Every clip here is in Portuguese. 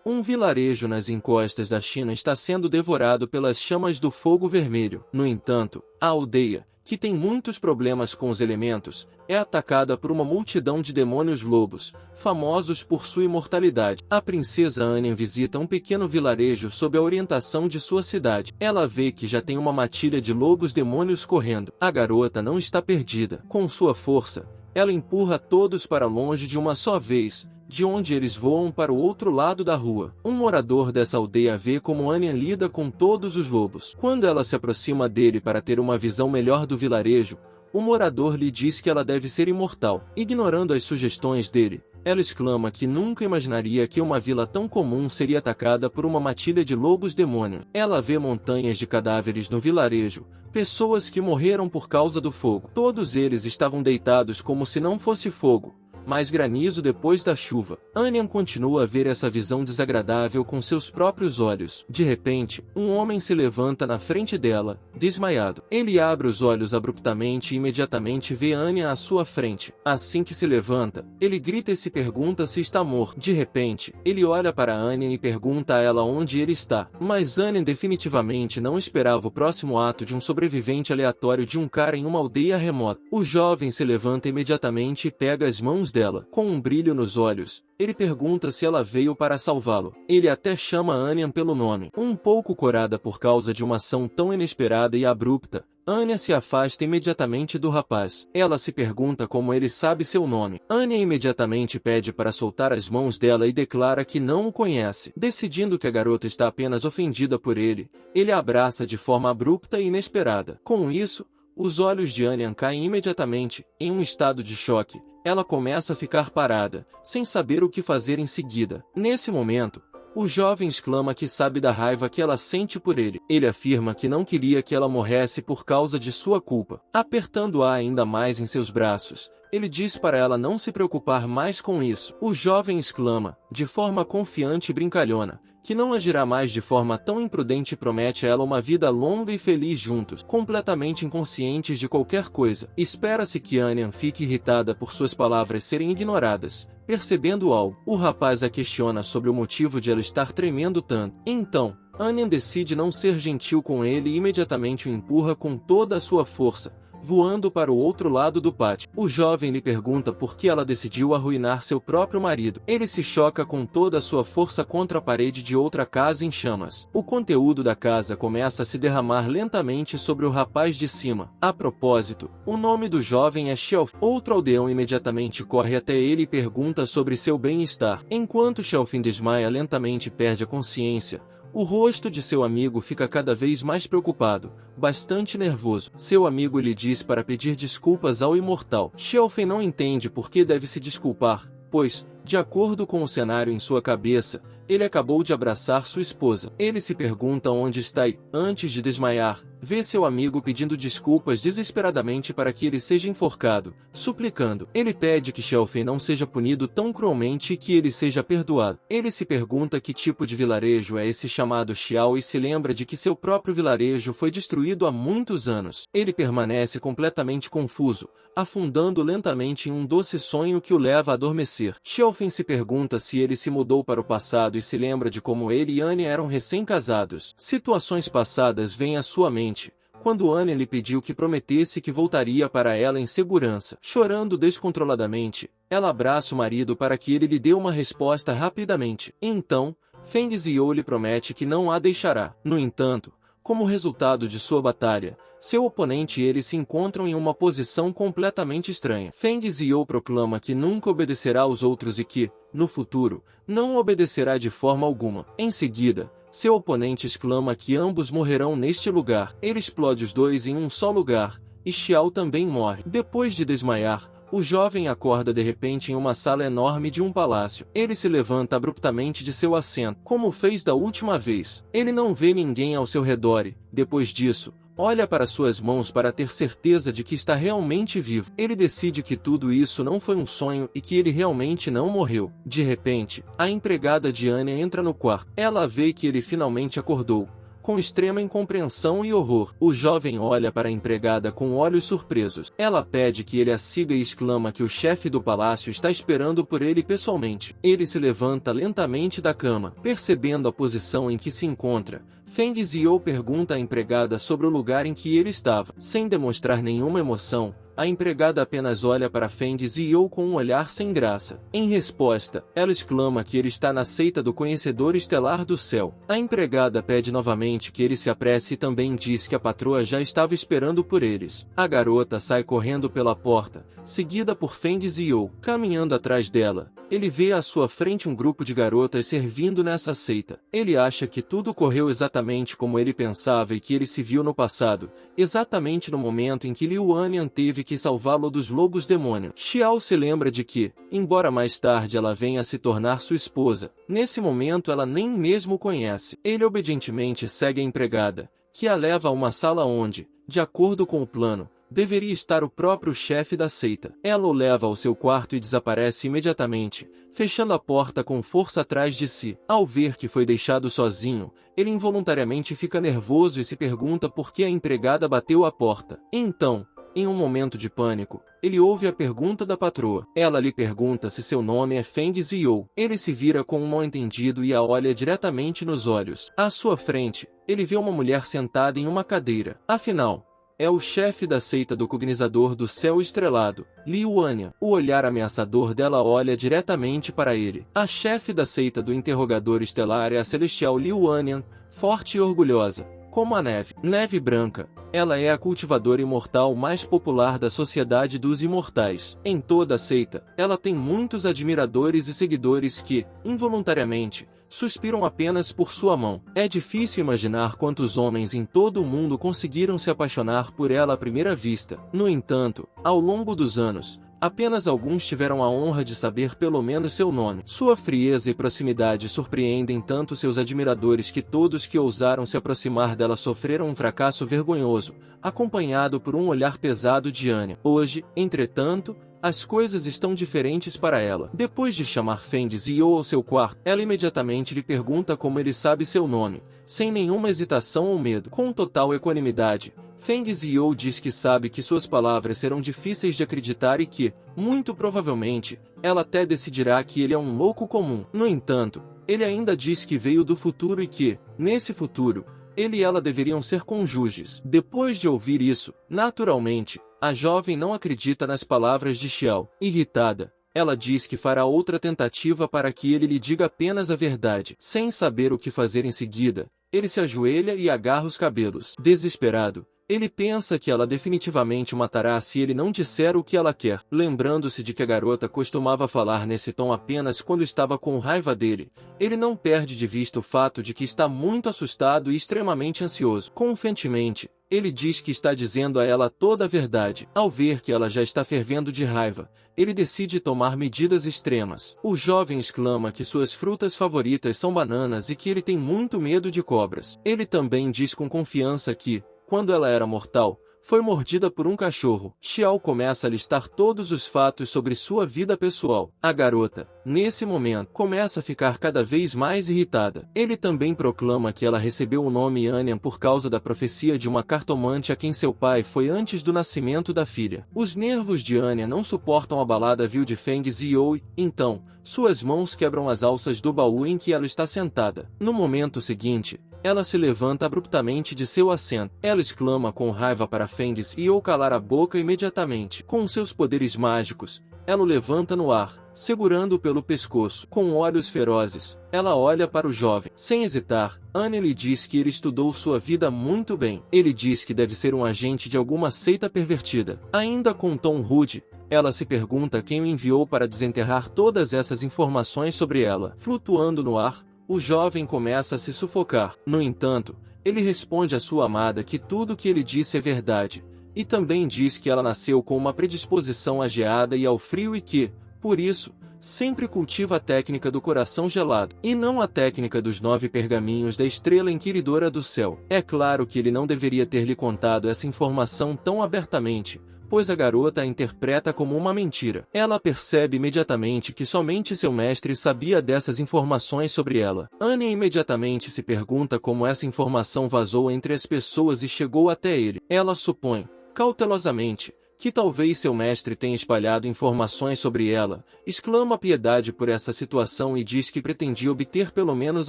Um vilarejo nas encostas da China está sendo devorado pelas chamas do fogo vermelho. No entanto, a aldeia, que tem muitos problemas com os elementos, é atacada por uma multidão de demônios lobos, famosos por sua imortalidade. A princesa Anya visita um pequeno vilarejo sob a orientação de sua cidade. Ela vê que já tem uma matilha de lobos demônios correndo. A garota não está perdida. Com sua força, ela empurra todos para longe de uma só vez, de onde eles voam para o outro lado da rua. Um morador dessa aldeia vê como Anya lida com todos os lobos. Quando ela se aproxima dele para ter uma visão melhor do vilarejo, o morador lhe diz que ela deve ser imortal. Ignorando as sugestões dele, ela exclama que nunca imaginaria que uma vila tão comum seria atacada por uma matilha de lobos demônios. Ela vê montanhas de cadáveres no vilarejo, pessoas que morreram por causa do fogo. Todos eles estavam deitados como se não fosse fogo, mas granizo depois da chuva. Anya continua a ver essa visão desagradável com seus próprios olhos. De repente, um homem se levanta na frente dela, desmaiado. Ele abre os olhos abruptamente e imediatamente vê Anya à sua frente. Assim que se levanta, ele grita e se pergunta se está morto. De repente, ele olha para Anya e pergunta a ela onde ele está. Mas Anya definitivamente não esperava o próximo ato de um sobrevivente aleatório de um cara em uma aldeia remota. O jovem se levanta imediatamente e pega as mãos dela. Com um brilho nos olhos, ele pergunta se ela veio para salvá-lo. Ele até chama Anya pelo nome. Um pouco corada por causa de uma ação tão inesperada e abrupta, Anya se afasta imediatamente do rapaz. Ela se pergunta como ele sabe seu nome. Anya imediatamente pede para soltar as mãos dela e declara que não o conhece. Decidindo que a garota está apenas ofendida por ele, ele a abraça de forma abrupta e inesperada. Com isso, os olhos de Anya caem imediatamente, em um estado de choque. Ela começa a ficar parada, sem saber o que fazer em seguida. Nesse momento, o jovem exclama que sabe da raiva que ela sente por ele. Ele afirma que não queria que ela morresse por causa de sua culpa. Apertando-a ainda mais em seus braços, ele diz para ela não se preocupar mais com isso. O jovem exclama, de forma confiante e brincalhona, que não agirá mais de forma tão imprudente e promete a ela uma vida longa e feliz juntos, completamente inconscientes de qualquer coisa. Espera-se que Anya fique irritada por suas palavras serem ignoradas. Percebendo algo, o rapaz a questiona sobre o motivo de ela estar tremendo tanto. Então, Anya decide não ser gentil com ele e imediatamente o empurra com toda a sua força, voando para o outro lado do pátio. O jovem lhe pergunta por que ela decidiu arruinar seu próprio marido. Ele se choca com toda a sua força contra a parede de outra casa em chamas. O conteúdo da casa começa a se derramar lentamente sobre o rapaz de cima. A propósito, o nome do jovem é Shelf. Outro aldeão imediatamente corre até ele e pergunta sobre seu bem-estar. Enquanto Shelfin desmaia lentamente e perde a consciência, o rosto de seu amigo fica cada vez mais preocupado, bastante nervoso. Seu amigo lhe diz para pedir desculpas ao imortal. Shelfin não entende por que deve se desculpar, pois, de acordo com o cenário em sua cabeça, ele acabou de abraçar sua esposa. Ele se pergunta onde está e, antes de desmaiar, vê seu amigo pedindo desculpas desesperadamente para que ele seja enforcado, suplicando. Ele pede que Shelfin não seja punido tão cruelmente e que ele seja perdoado. Ele se pergunta que tipo de vilarejo é esse chamado Xiao e se lembra de que seu próprio vilarejo foi destruído há muitos anos. Ele permanece completamente confuso, afundando lentamente em um doce sonho que o leva a adormecer. Shelfin se pergunta se ele se mudou para o passado e se lembra de como ele e Anya eram recém-casados. Situações passadas vêm à sua mente, quando Anya lhe pediu que prometesse que voltaria para ela em segurança. Chorando descontroladamente, ela abraça o marido para que ele lhe dê uma resposta rapidamente. Então, Feng Zhou lhe promete que não a deixará. No entanto, como resultado de sua batalha, seu oponente e ele se encontram em uma posição completamente estranha. Feng Zhou proclama que nunca obedecerá aos outros e que, no futuro, não obedecerá de forma alguma. Em seguida, seu oponente exclama que ambos morrerão neste lugar. Ele explode os dois em um só lugar, e Xiao também morre. Depois de desmaiar, o jovem acorda de repente em uma sala enorme de um palácio. Ele se levanta abruptamente de seu assento, como fez da última vez. Ele não vê ninguém ao seu redor e, depois disso, olha para suas mãos para ter certeza de que está realmente vivo. Ele decide que tudo isso não foi um sonho e que ele realmente não morreu. De repente, a empregada de Anya entra no quarto. Ela vê que ele finalmente acordou, com extrema incompreensão e horror. O jovem olha para a empregada com olhos surpresos. Ela pede que ele a siga e exclama que o chefe do palácio está esperando por ele pessoalmente. Ele se levanta lentamente da cama. Percebendo a posição em que se encontra, Feng Zhou pergunta à empregada sobre o lugar em que ele estava. Sem demonstrar nenhuma emoção, a empregada apenas olha para Feng Zhou com um olhar sem graça. Em resposta, ela exclama que ele está na seita do Conhecedor Estelar do Céu. A empregada pede novamente que ele se apresse e também diz que a patroa já estava esperando por eles. A garota sai correndo pela porta, seguida por Feng Zhou. Caminhando atrás dela, ele vê à sua frente um grupo de garotas servindo nessa seita. Ele acha que tudo correu exatamente como ele pensava e que ele se viu no passado, exatamente no momento em que Liu Anyan teve que salvá-lo dos lobos demônio. Xiao se lembra de que, embora mais tarde ela venha a se tornar sua esposa, nesse momento ela nem mesmo o conhece. Ele obedientemente segue a empregada, que a leva a uma sala onde, de acordo com o plano, deveria estar o próprio chefe da seita. Ela o leva ao seu quarto e desaparece imediatamente, fechando a porta com força atrás de si. Ao ver que foi deixado sozinho, ele involuntariamente fica nervoso e se pergunta por que a empregada bateu a porta. Então, em um momento de pânico, ele ouve a pergunta da patroa. Ela lhe pergunta se seu nome é Feng Zhou. Ele se vira com um mal-entendido e a olha diretamente nos olhos. À sua frente, ele vê uma mulher sentada em uma cadeira. Afinal, é o chefe da seita do Cognizador do Céu Estrelado, Liu Anyan. O olhar ameaçador dela olha diretamente para ele. A chefe da seita do Interrogador Estelar é a celestial Liu Anyan, forte e orgulhosa, como a neve. Neve branca. Ela é a cultivadora imortal mais popular da Sociedade dos Imortais. Em toda a seita, ela tem muitos admiradores e seguidores que, involuntariamente, suspiram apenas por sua mão. É difícil imaginar quantos homens em todo o mundo conseguiram se apaixonar por ela à primeira vista. No entanto, ao longo dos anos, apenas alguns tiveram a honra de saber pelo menos seu nome. Sua frieza e proximidade surpreendem tanto seus admiradores que todos que ousaram se aproximar dela sofreram um fracasso vergonhoso, acompanhado por um olhar pesado de Anya. Hoje, entretanto, as coisas estão diferentes para ela. Depois de chamar Feng Zhou ao seu quarto, ela imediatamente lhe pergunta como ele sabe seu nome, sem nenhuma hesitação ou medo. Com total equanimidade, Feng Zhou diz que sabe que suas palavras serão difíceis de acreditar e que, muito provavelmente, ela até decidirá que ele é um louco comum. No entanto, ele ainda diz que veio do futuro e que, nesse futuro, ele e ela deveriam ser cônjuges. Depois de ouvir isso, naturalmente, a jovem não acredita nas palavras de Xiao. Irritada, ela diz que fará outra tentativa para que ele lhe diga apenas a verdade. Sem saber o que fazer em seguida, ele se ajoelha e agarra os cabelos. Desesperado, ele pensa que ela definitivamente o matará se ele não disser o que ela quer. Lembrando-se de que a garota costumava falar nesse tom apenas quando estava com raiva dele, ele não perde de vista o fato de que está muito assustado e extremamente ansioso. Confiantemente, ele diz que está dizendo a ela toda a verdade. Ao ver que ela já está fervendo de raiva, ele decide tomar medidas extremas. O jovem exclama que suas frutas favoritas são bananas e que ele tem muito medo de cobras. Ele também diz com confiança que, quando ela era mortal, foi mordida por um cachorro. Xiao começa a listar todos os fatos sobre sua vida pessoal. A garota, nesse momento, começa a ficar cada vez mais irritada. Ele também proclama que ela recebeu o nome Anyan por causa da profecia de uma cartomante a quem seu pai foi antes do nascimento da filha. Os nervos de Anyan não suportam a balada vil de Feng Zhou, então, suas mãos quebram as alças do baú em que ela está sentada. No momento seguinte, ela se levanta abruptamente de seu assento. Ela exclama com raiva para Feng Zhou calar a boca imediatamente. Com seus poderes mágicos, ela o levanta no ar, segurando-o pelo pescoço. Com olhos ferozes, ela olha para o jovem. Sem hesitar, Anya lhe diz que ele estudou sua vida muito bem. Ele diz que deve ser um agente de alguma seita pervertida. Ainda com um tom rude, ela se pergunta quem o enviou para desenterrar todas essas informações sobre ela. Flutuando no ar, o jovem começa a se sufocar. No entanto, ele responde à sua amada que tudo o que ele disse é verdade, e também diz que ela nasceu com uma predisposição à geada e ao frio e que, por isso, sempre cultiva a técnica do coração gelado, e não a técnica dos 9 pergaminhos da estrela inquiridora do céu. É claro que ele não deveria ter lhe contado essa informação tão abertamente, depois a garota a interpreta como uma mentira. Ela percebe imediatamente que somente seu mestre sabia dessas informações sobre ela. Anya imediatamente se pergunta como essa informação vazou entre as pessoas e chegou até ele. Ela supõe, cautelosamente, que talvez seu mestre tenha espalhado informações sobre ela, exclama piedade por essa situação e diz que pretendia obter pelo menos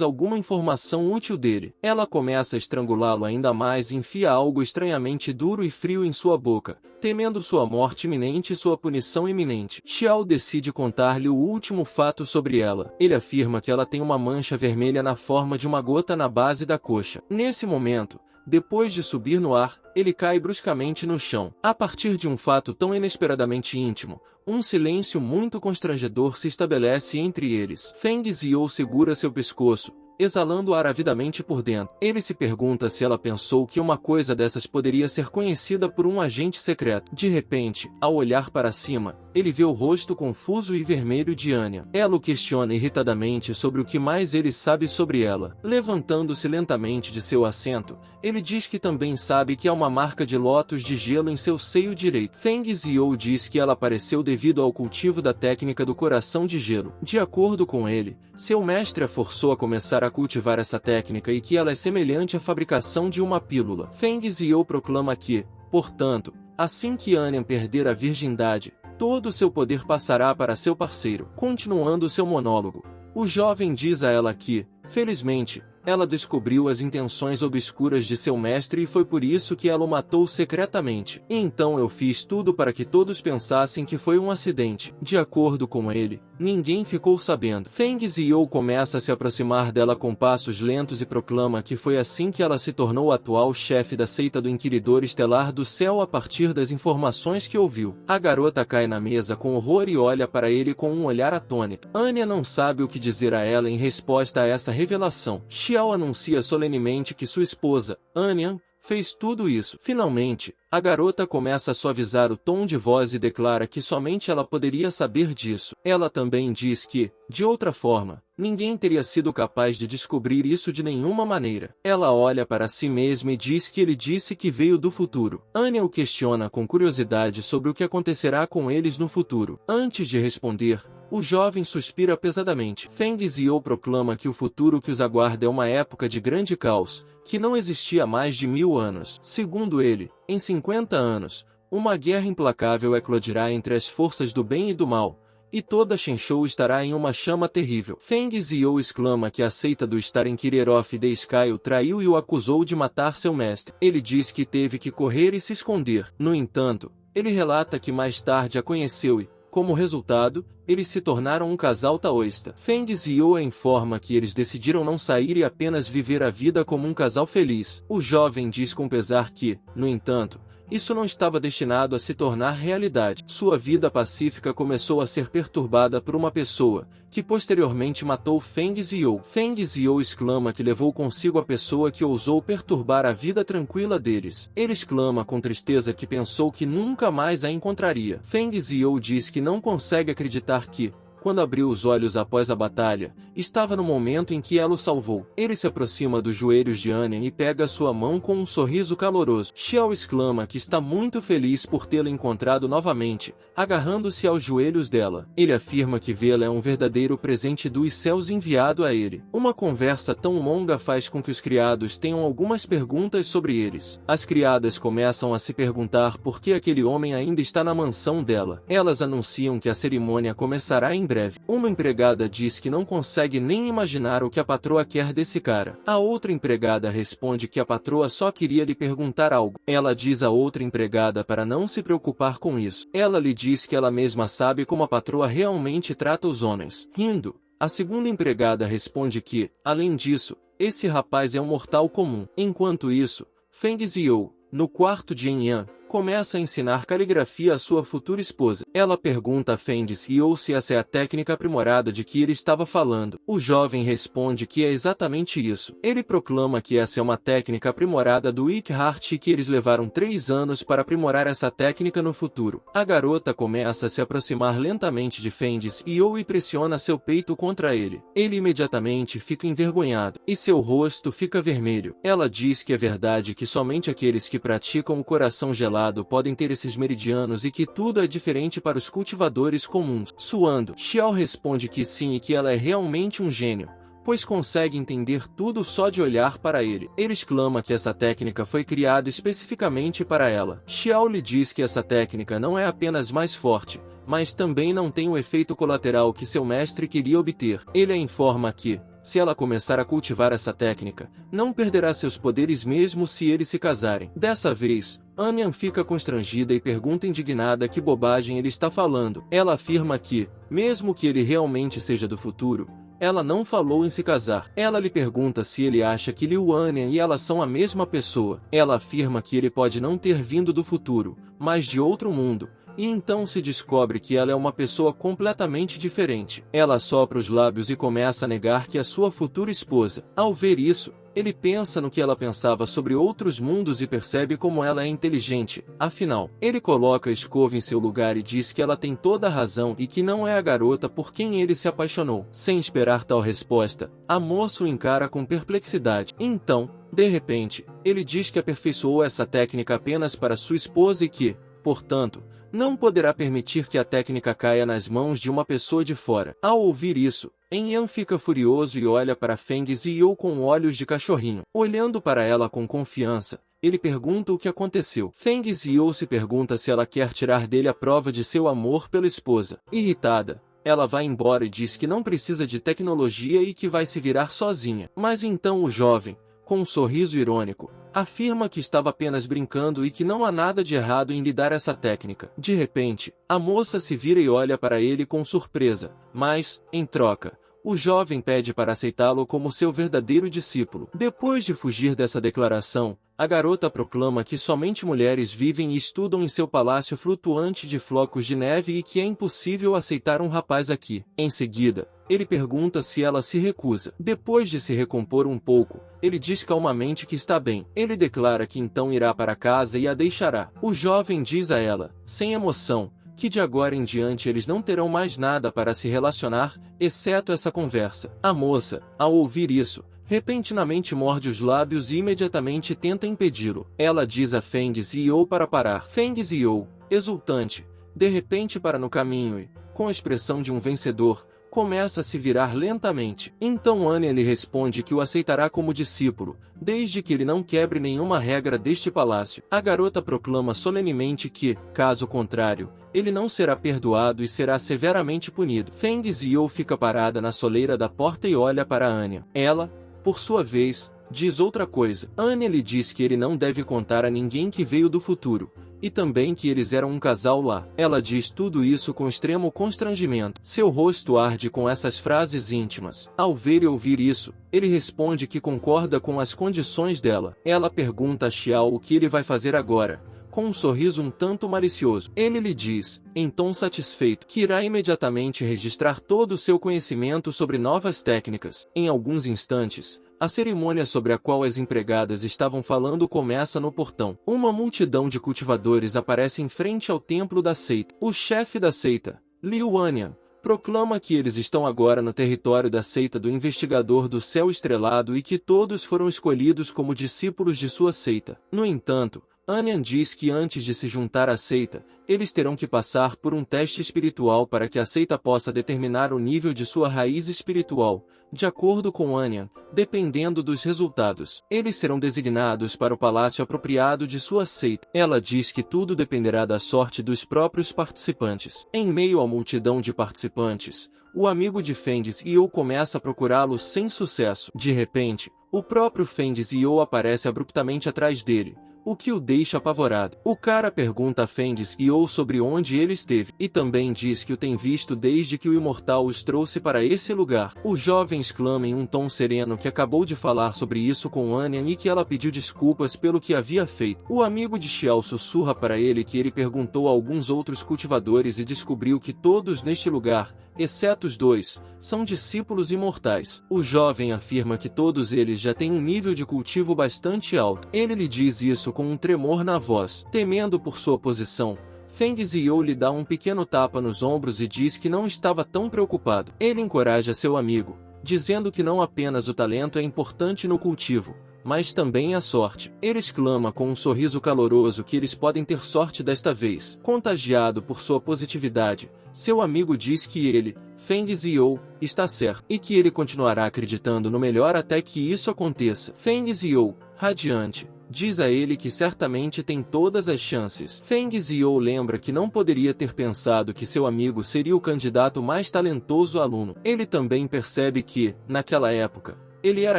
alguma informação útil dele. Ela começa a estrangulá-lo ainda mais e enfia algo estranhamente duro e frio em sua boca, temendo sua morte iminente e sua punição iminente. Xiao decide contar-lhe o último fato sobre ela. Ele afirma que ela tem uma mancha vermelha na forma de uma gota na base da coxa. Nesse momento, depois de subir no ar, ele cai bruscamente no chão. A partir de um fato tão inesperadamente íntimo, um silêncio muito constrangedor se estabelece entre eles. Feng Zhou segura seu pescoço, exalando ar avidamente por dentro. Ele se pergunta se ela pensou que uma coisa dessas poderia ser conhecida por um agente secreto. De repente, ao olhar para cima, ele vê o rosto confuso e vermelho de Anya. Ela o questiona irritadamente sobre o que mais ele sabe sobre ela. Levantando-se lentamente de seu assento, ele diz que também sabe que há uma marca de lótus de gelo em seu seio direito. Feng Zhou diz que ela apareceu devido ao cultivo da técnica do coração de gelo. De acordo com ele, seu mestre a forçou a começar a cultivar essa técnica e que ela é semelhante à fabricação de uma pílula. Feng Zhou proclama que, portanto, assim que Anya perder a virgindade, todo o seu poder passará para seu parceiro. Continuando seu monólogo, o jovem diz a ela que, felizmente, ela descobriu as intenções obscuras de seu mestre e foi por isso que ela o matou secretamente. E então eu fiz tudo para que todos pensassem que foi um acidente. De acordo com ele, ninguém ficou sabendo. Feng Zhou começa a se aproximar dela com passos lentos e proclama que foi assim que ela se tornou o atual chefe da seita do Inquiridor Estelar do Céu a partir das informações que ouviu. A garota cai na mesa com horror e olha para ele com um olhar atônito. Anya não sabe o que dizer a ela em resposta a essa revelação. Xiao anuncia solenemente que sua esposa, Anya, fez tudo isso. Finalmente, a garota começa a suavizar o tom de voz e declara que somente ela poderia saber disso. Ela também diz que, de outra forma, ninguém teria sido capaz de descobrir isso de nenhuma maneira. Ela olha para si mesma e diz que ele disse que veio do futuro. Anya o questiona com curiosidade sobre o que acontecerá com eles no futuro. Antes de responder, o jovem suspira pesadamente. Feng Zhou proclama que o futuro que os aguarda é uma época de grande caos, que não existia há mais de 1000 anos. Segundo ele, em 50 anos, uma guerra implacável eclodirá entre as forças do bem e do mal, e toda Shenshou estará em uma chama terrível. Feng Zhou exclama que a seita do Star Inquirer of the Sky o traiu e o acusou de matar seu mestre. Ele diz que teve que correr e se esconder. No entanto, ele relata que mais tarde a conheceu e, como resultado, eles se tornaram um casal taoísta. Feng Zhou informa que eles decidiram não sair e apenas viver a vida como um casal feliz. O jovem diz com pesar que, no entanto, isso não estava destinado a se tornar realidade. Sua vida pacífica começou a ser perturbada por uma pessoa, que posteriormente matou Feng Zhou. Feng Zhou exclama que levou consigo a pessoa que ousou perturbar a vida tranquila deles. Ele exclama com tristeza que pensou que nunca mais a encontraria. Feng Zhou diz que não consegue acreditar que, quando abriu os olhos após a batalha, estava no momento em que ela o salvou. Ele se aproxima dos joelhos de Anya e pega sua mão com um sorriso caloroso. Xiao exclama que está muito feliz por tê-la encontrado novamente, agarrando-se aos joelhos dela. Ele afirma que vê-la é um verdadeiro presente dos céus enviado a ele. Uma conversa tão longa faz com que os criados tenham algumas perguntas sobre eles. As criadas começam a se perguntar por que aquele homem ainda está na mansão dela. Elas anunciam que a cerimônia começará em breve. Uma empregada diz que não consegue nem imaginar o que a patroa quer desse cara. A outra empregada responde que a patroa só queria lhe perguntar algo. Ela diz a outra empregada para não se preocupar com isso. Ela lhe diz que ela mesma sabe como a patroa realmente trata os homens. Rindo, a segunda empregada responde que, além disso, esse rapaz é um mortal comum. Enquanto isso, Feng Zhou, no quarto de Yan, começa a ensinar caligrafia à sua futura esposa. Ela pergunta a Feng Zhou se essa é a técnica aprimorada de que ele estava falando. O jovem responde que é exatamente isso. Ele proclama que essa é uma técnica aprimorada do Ikheart e que eles levaram 3 anos para aprimorar essa técnica no futuro. A garota começa a se aproximar lentamente de Feng Zhou e pressiona seu peito contra ele. Ele imediatamente fica envergonhado, e seu rosto fica vermelho. Ela diz que é verdade que somente aqueles que praticam o coração gelado lado podem ter esses meridianos e que tudo é diferente para os cultivadores comuns. Suando, Xiao responde que sim e que ela é realmente um gênio, pois consegue entender tudo só de olhar para ele. Ele exclama que essa técnica foi criada especificamente para ela. Xiao lhe diz que essa técnica não é apenas mais forte, mas também não tem o efeito colateral que seu mestre queria obter. Ele a informa que, se ela começar a cultivar essa técnica, não perderá seus poderes mesmo se eles se casarem. Dessa vez, Anian fica constrangida e pergunta indignada que bobagem ele está falando. Ela afirma que, mesmo que ele realmente seja do futuro, ela não falou em se casar. Ela lhe pergunta se ele acha que Liu Anian e ela são a mesma pessoa. Ela afirma que ele pode não ter vindo do futuro, mas de outro mundo, e então se descobre que ela é uma pessoa completamente diferente. Ela sopra os lábios e começa a negar que é sua futura esposa. Ao ver isso, ele pensa no que ela pensava sobre outros mundos e percebe como ela é inteligente. Afinal, ele coloca a escova em seu lugar e diz que ela tem toda a razão e que não é a garota por quem ele se apaixonou. Sem esperar tal resposta, a moça o encara com perplexidade. Então, de repente, ele diz que aperfeiçoou essa técnica apenas para sua esposa e que, portanto, não poderá permitir que a técnica caia nas mãos de uma pessoa de fora. Ao ouvir isso, Yan fica furioso e olha para Feng Ziyou com olhos de cachorrinho. Olhando para ela com confiança, ele pergunta o que aconteceu. Feng Ziyou se pergunta se ela quer tirar dele a prova de seu amor pela esposa. Irritada, ela vai embora e diz que não precisa de tecnologia e que vai se virar sozinha. Mas então o jovem, com um sorriso irônico, afirma que estava apenas brincando e que não há nada de errado em lhe dar essa técnica. De repente, a moça se vira e olha para ele com surpresa, mas, em troca, o jovem pede para aceitá-lo como seu verdadeiro discípulo. Depois de fugir dessa declaração, a garota proclama que somente mulheres vivem e estudam em seu palácio flutuante de flocos de neve e que é impossível aceitar um rapaz aqui. Em seguida, ele pergunta se ela se recusa. Depois de se recompor um pouco, ele diz calmamente que está bem. Ele declara que então irá para casa e a deixará. O jovem diz a ela, sem emoção, que de agora em diante eles não terão mais nada para se relacionar, exceto essa conversa. A moça, ao ouvir isso, repentinamente morde os lábios e imediatamente tenta impedi-lo. Ela diz a Feng Ziyou para parar. Feng Ziyou, exultante, de repente para no caminho e, com a expressão de um vencedor, começa a se virar lentamente. Então Anya lhe responde que o aceitará como discípulo, desde que ele não quebre nenhuma regra deste palácio. A garota proclama solenemente que, caso contrário, ele não será perdoado e será severamente punido. Feng Ziyou fica parada na soleira da porta e olha para Anya. Ela, por sua vez, diz outra coisa. Anya lhe diz que ele não deve contar a ninguém que veio do futuro, e também que eles eram um casal lá. Ela diz tudo isso com extremo constrangimento. Seu rosto arde com essas frases íntimas. Ao ver e ouvir isso, ele responde que concorda com as condições dela. Ela pergunta a Xiao o que ele vai fazer agora, com um sorriso um tanto malicioso. Ele lhe diz, em tom satisfeito, que irá imediatamente registrar todo o seu conhecimento sobre novas técnicas. Em alguns instantes, a cerimônia sobre a qual as empregadas estavam falando começa no portão. Uma multidão de cultivadores aparece em frente ao templo da seita. O chefe da seita, Liu Anian, proclama que eles estão agora no território da seita do investigador do céu estrelado e que todos foram escolhidos como discípulos de sua seita. No entanto, Anian diz que antes de se juntar à seita, eles terão que passar por um teste espiritual para que a seita possa determinar o nível de sua raiz espiritual. De acordo com Anian, dependendo dos resultados, eles serão designados para o palácio apropriado de sua seita. Ela diz que tudo dependerá da sorte dos próprios participantes. Em meio à multidão de participantes, o amigo de Feng Ziyou começa a procurá-lo sem sucesso. De repente, o próprio Feng Ziyou aparece abruptamente atrás dele, o que o deixa apavorado. O cara pergunta a Feng Ziyou sobre onde ele esteve, e também diz que o tem visto desde que o imortal os trouxe para esse lugar. O jovem exclama em um tom sereno que acabou de falar sobre isso com Anian e que ela pediu desculpas pelo que havia feito. O amigo de Xiao sussurra para ele que ele perguntou a alguns outros cultivadores e descobriu que todos neste lugar, exceto os dois, são discípulos imortais. O jovem afirma que todos eles já têm um nível de cultivo bastante alto. Ele lhe diz isso com um tremor na voz. Temendo por sua posição, Feng Ziyou lhe dá um pequeno tapa nos ombros e diz que não estava tão preocupado. Ele encoraja seu amigo, dizendo que não apenas o talento é importante no cultivo, mas também a sorte. Ele exclama com um sorriso caloroso que eles podem ter sorte desta vez. Contagiado por sua positividade, seu amigo diz que ele, Feng Zhou, está certo, e que ele continuará acreditando no melhor até que isso aconteça. Feng Zhou, radiante, diz a ele que certamente tem todas as chances. Feng Zhou lembra que não poderia ter pensado que seu amigo seria o candidato mais talentoso aluno. Ele também percebe que, naquela época, ele era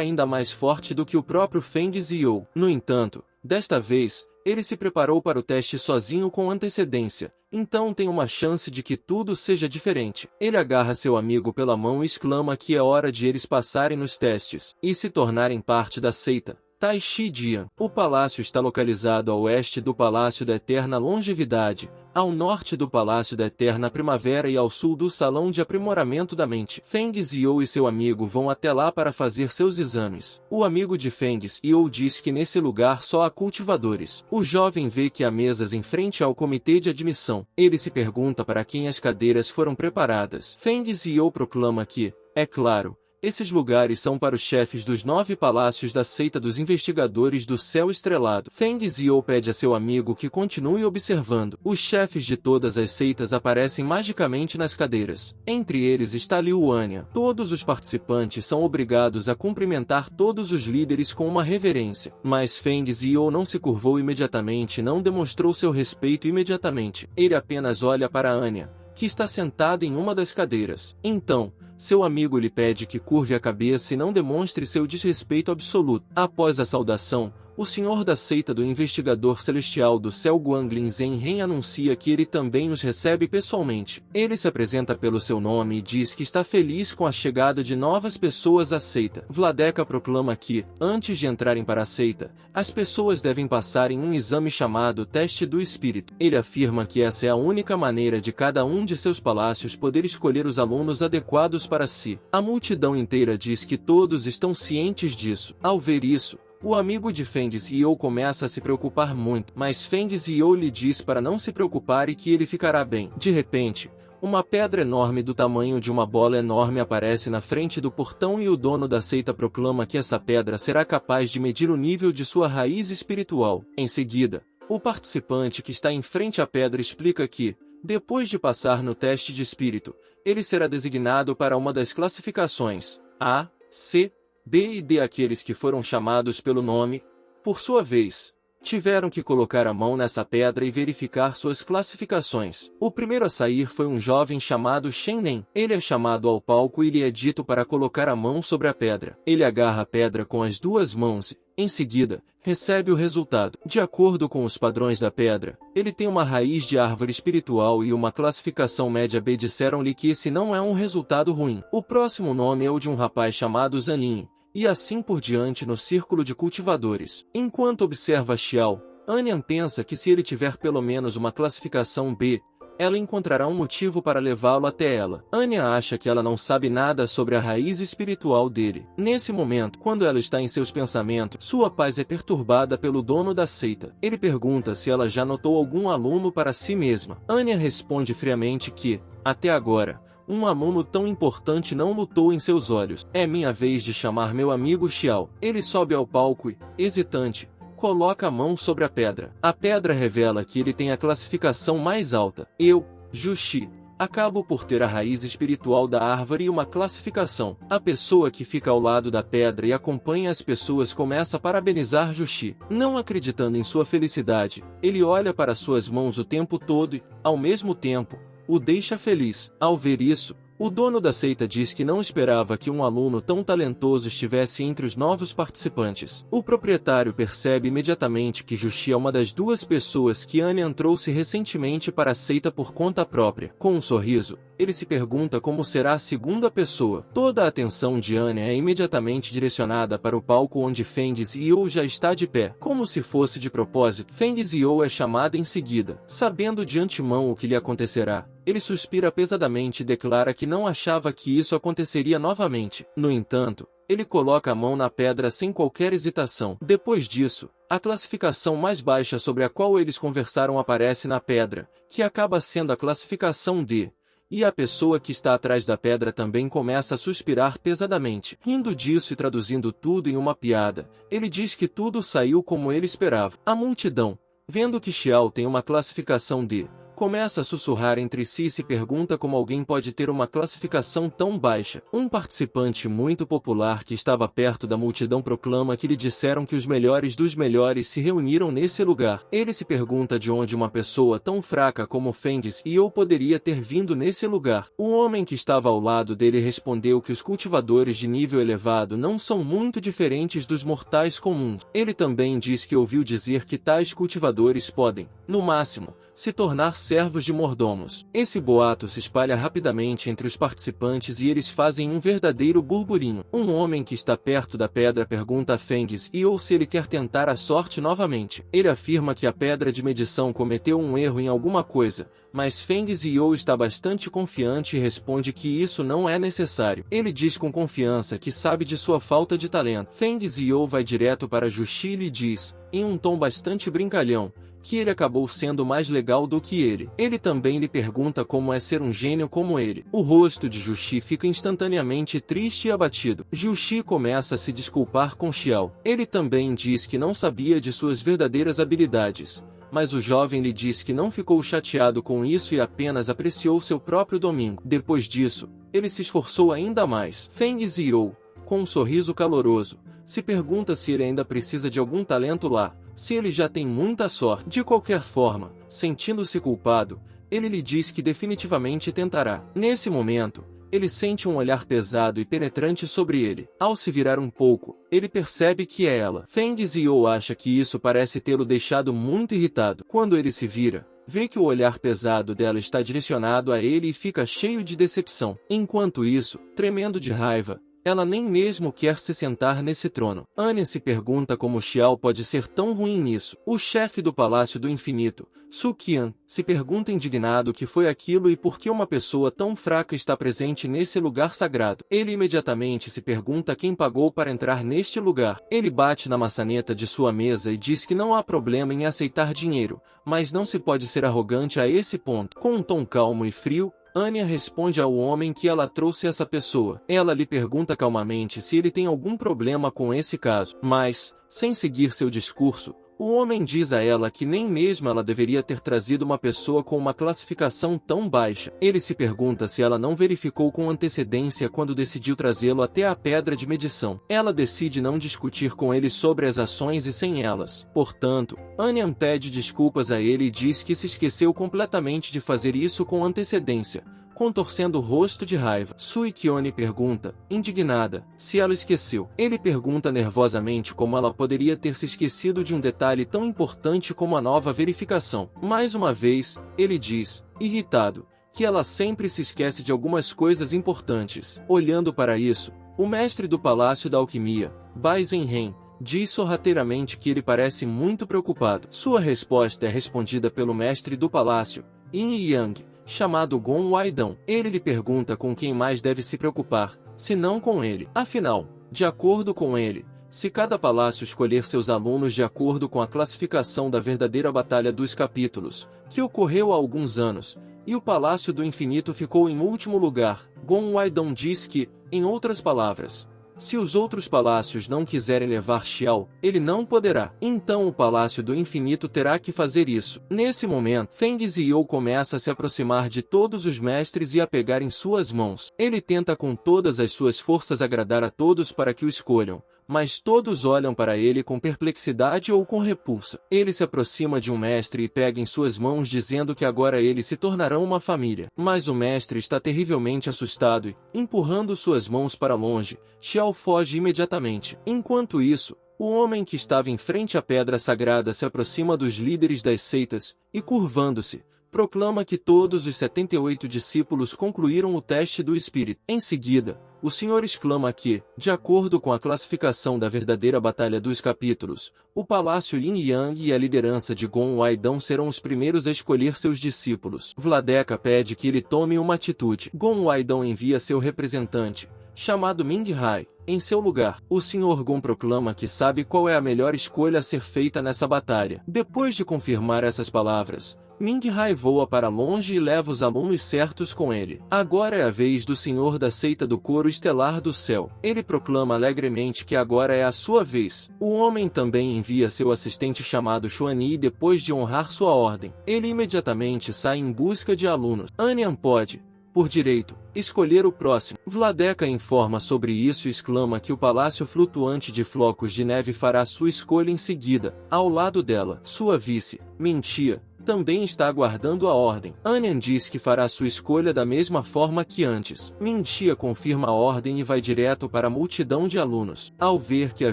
ainda mais forte do que o próprio Feng Zhou. No entanto, desta vez, ele se preparou para o teste sozinho com antecedência, então tem uma chance de que tudo seja diferente. Ele agarra seu amigo pela mão e exclama que é hora de eles passarem nos testes e se tornarem parte da seita Taishi Jian. O palácio está localizado a oeste do Palácio da Eterna Longevidade, ao norte do Palácio da Eterna Primavera e ao sul do Salão de Aprimoramento da Mente. Feng Zhou e seu amigo vão até lá para fazer seus exames. O amigo de Feng Zhou diz que nesse lugar só há cultivadores. O jovem vê que há mesas em frente ao comitê de admissão. Ele se pergunta para quem as cadeiras foram preparadas. Feng Zhou proclama que, é claro, esses lugares são para os chefes dos 9 palácios da seita dos investigadores do céu estrelado. Feng Zhou pede a seu amigo que continue observando. Os chefes de todas as seitas aparecem magicamente nas cadeiras. Entre eles está Liu Anya. Todos os participantes são obrigados a cumprimentar todos os líderes com uma reverência. Mas Feng Zhou não se curvou imediatamente e não demonstrou seu respeito imediatamente. Ele apenas olha para Anya, que está sentada em uma das cadeiras. Então, seu amigo lhe pede que curve a cabeça e não demonstre seu desrespeito absoluto. Após a saudação, o senhor da seita do investigador celestial do céu Guanglin Zhenren anuncia que ele também os recebe pessoalmente. Ele se apresenta pelo seu nome e diz que está feliz com a chegada de novas pessoas à seita. Vladeka proclama que, antes de entrarem para a seita, as pessoas devem passar em um exame chamado Teste do Espírito. Ele afirma que essa é a única maneira de cada um de seus palácios poder escolher os alunos adequados para si. A multidão inteira diz que todos estão cientes disso. Ao ver isso, o amigo de Feng Zhou começa a se preocupar muito, mas Feng Zhou lhe diz para não se preocupar e que ele ficará bem. De repente, uma pedra enorme do tamanho de uma bola enorme aparece na frente do portão e o dono da seita proclama que essa pedra será capaz de medir o nível de sua raiz espiritual. Em seguida, o participante que está em frente à pedra explica que, depois de passar no teste de espírito, ele será designado para uma das classificações A, C, B e D. Aqueles que foram chamados pelo nome, por sua vez, tiveram que colocar a mão nessa pedra e verificar suas classificações. O primeiro a sair foi um jovem chamado Shen Nen. Ele é chamado ao palco e lhe é dito para colocar a mão sobre a pedra. Ele agarra a pedra com as duas mãos e, em seguida, recebe o resultado. De acordo com os padrões da pedra, ele tem uma raiz de árvore espiritual e uma classificação média B. Disseram-lhe que esse não é um resultado ruim. O próximo nome é o de um rapaz chamado Zanin, e assim por diante no círculo de cultivadores. Enquanto observa Xiao, Anyan pensa que se ele tiver pelo menos uma classificação B, ela encontrará um motivo para levá-lo até ela. Anya acha que ela não sabe nada sobre a raiz espiritual dele. Nesse momento, quando ela está em seus pensamentos, sua paz é perturbada pelo dono da seita. Ele pergunta se ela já notou algum aluno para si mesma. Anya responde friamente que, até agora, um aluno tão importante não lutou em seus olhos. É minha vez de chamar meu amigo Xiao. Ele sobe ao palco e, hesitante, coloca a mão sobre a pedra. A pedra revela que ele tem a classificação mais alta. Eu, Juxi, acabo por ter a raiz espiritual da árvore e uma classificação. A pessoa que fica ao lado da pedra e acompanha as pessoas começa a parabenizar Juxi. Não acreditando em sua felicidade, ele olha para suas mãos o tempo todo e, ao mesmo tempo, o deixa feliz. Ao ver isso, o dono da seita diz que não esperava que um aluno tão talentoso estivesse entre os novos participantes. O proprietário percebe imediatamente que Juxi é uma das duas pessoas que Anya trouxe recentemente para a seita por conta própria. Com um sorriso, ele se pergunta como será a segunda pessoa. Toda a atenção de Anya é imediatamente direcionada para o palco onde Feng Zhou já está de pé. Como se fosse de propósito, Feng Zhou é chamada em seguida. Sabendo de antemão o que lhe acontecerá, ele suspira pesadamente e declara que não achava que isso aconteceria novamente. No entanto, ele coloca a mão na pedra sem qualquer hesitação. Depois disso, a classificação mais baixa sobre a qual eles conversaram aparece na pedra, que acaba sendo a classificação D. e a pessoa que está atrás da pedra também começa a suspirar pesadamente. Rindo disso e traduzindo tudo em uma piada, ele diz que tudo saiu como ele esperava. A multidão, vendo que Xiao tem uma classificação D, começa a sussurrar entre si e se pergunta como alguém pode ter uma classificação tão baixa. Um participante muito popular que estava perto da multidão proclama que lhe disseram que os melhores dos melhores se reuniram nesse lugar. Ele se pergunta de onde uma pessoa tão fraca como Feng Ziyou poderia ter vindo nesse lugar. O homem que estava ao lado dele respondeu que os cultivadores de nível elevado não são muito diferentes dos mortais comuns. Ele também diz que ouviu dizer que tais cultivadores podem, no máximo, se tornar servos de mordomos. Esse boato se espalha rapidamente entre os participantes e eles fazem um verdadeiro burburinho. Um homem que está perto da pedra pergunta a Feng Ziyou se ele quer tentar a sorte novamente. Ele afirma que a pedra de medição cometeu um erro em alguma coisa, mas Feng Ziyou está bastante confiante e responde que isso não é necessário. Ele diz com confiança que sabe de sua falta de talento. Feng Ziyou vai direto para Juxi e lhe diz, em um tom bastante brincalhão, que ele acabou sendo mais legal do que ele. Ele também lhe pergunta como é ser um gênio como ele. O rosto de Juxi fica instantaneamente triste e abatido. Juxi começa a se desculpar com Xiao. Ele também diz que não sabia de suas verdadeiras habilidades, mas o jovem lhe diz que não ficou chateado com isso e apenas apreciou seu próprio domingo. Depois disso, ele se esforçou ainda mais. Feng Ziyou, com um sorriso caloroso, se pergunta se ele ainda precisa de algum talento lá, se ele já tem muita sorte. De qualquer forma, sentindo-se culpado, ele lhe diz que definitivamente tentará. Nesse momento, ele sente um olhar pesado e penetrante sobre ele. Ao se virar um pouco, ele percebe que é ela. Feng Ziyou acha que isso parece tê-lo deixado muito irritado. Quando ele se vira, vê que o olhar pesado dela está direcionado a ele e fica cheio de decepção. Enquanto isso, tremendo de raiva, ela nem mesmo quer se sentar nesse trono. Anya se pergunta como Xiao pode ser tão ruim nisso. O chefe do Palácio do Infinito, Su Qian, se pergunta indignado o que foi aquilo e por que uma pessoa tão fraca está presente nesse lugar sagrado. Ele imediatamente se pergunta quem pagou para entrar neste lugar. Ele bate na maçaneta de sua mesa e diz que não há problema em aceitar dinheiro, mas não se pode ser arrogante a esse ponto. Com um tom calmo e frio, Anya responde ao homem que ela trouxe essa pessoa. Ela lhe pergunta calmamente se ele tem algum problema com esse caso. Mas, sem seguir seu discurso, o homem diz a ela que nem mesmo ela deveria ter trazido uma pessoa com uma classificação tão baixa. Ele se pergunta se ela não verificou com antecedência quando decidiu trazê-lo até a pedra de medição. Ela decide não discutir com ele sobre as ações e sem elas. Portanto, Anya pede desculpas a ele e diz que se esqueceu completamente de fazer isso com antecedência, contorcendo o rosto de raiva. Sui Qione pergunta, indignada, se ela esqueceu. Ele pergunta nervosamente como ela poderia ter se esquecido de um detalhe tão importante como a nova verificação. Mais uma vez, ele diz, irritado, que ela sempre se esquece de algumas coisas importantes. Olhando para isso, o mestre do Palácio da Alquimia, Bai Zhenhen, diz sorrateiramente que ele parece muito preocupado. Sua resposta é respondida pelo mestre do palácio, Yin Yang, chamado Gong Waidong. Ele lhe pergunta com quem mais deve se preocupar, se não com ele. Afinal, de acordo com ele, se cada palácio escolher seus alunos de acordo com a classificação da verdadeira Batalha dos Capítulos, que ocorreu há alguns anos, e o Palácio do Infinito ficou em último lugar, Gong Waidong diz que, em outras palavras, se os outros palácios não quiserem levar Xiao, ele não poderá. Então o Palácio do Infinito terá que fazer isso. Nesse momento, Feng Ziyou começa a se aproximar de todos os mestres e a pegar em suas mãos. Ele tenta com todas as suas forças agradar a todos para que o escolham, mas todos olham para ele com perplexidade ou com repulsa. Ele se aproxima de um mestre e pega em suas mãos dizendo que agora eles se tornarão uma família. Mas o mestre está terrivelmente assustado e, empurrando suas mãos para longe, Xiao foge imediatamente. Enquanto isso, o homem que estava em frente à pedra sagrada se aproxima dos líderes das seitas e, curvando-se, proclama que todos os 78 discípulos concluíram o teste do espírito. Em seguida, o senhor exclama que, de acordo com a classificação da verdadeira Batalha dos Capítulos, o Palácio Yin Yang e a liderança de Gong Waidong serão os primeiros a escolher seus discípulos. Vladeka pede que ele tome uma atitude. Gong Waidong envia seu representante, chamado Mindhai, em seu lugar. O Sr. Gon proclama que sabe qual é a melhor escolha a ser feita nessa batalha. Depois de confirmar essas palavras, Ming-Hai voa para longe e leva os alunos certos com ele. Agora é a vez do senhor da seita do coro estelar do céu. Ele proclama alegremente que agora é a sua vez. O homem também envia seu assistente chamado Xuanyi e depois de honrar sua ordem, ele imediatamente sai em busca de alunos. Anian pode, por direito, escolher o próximo. Vladeka informa sobre isso e exclama que o palácio flutuante de flocos de neve fará sua escolha em seguida. Ao lado dela, sua vice, Mintia, também está aguardando a ordem. Anian diz que fará sua escolha da mesma forma que antes. Mintia confirma a ordem e vai direto para a multidão de alunos. Ao ver que a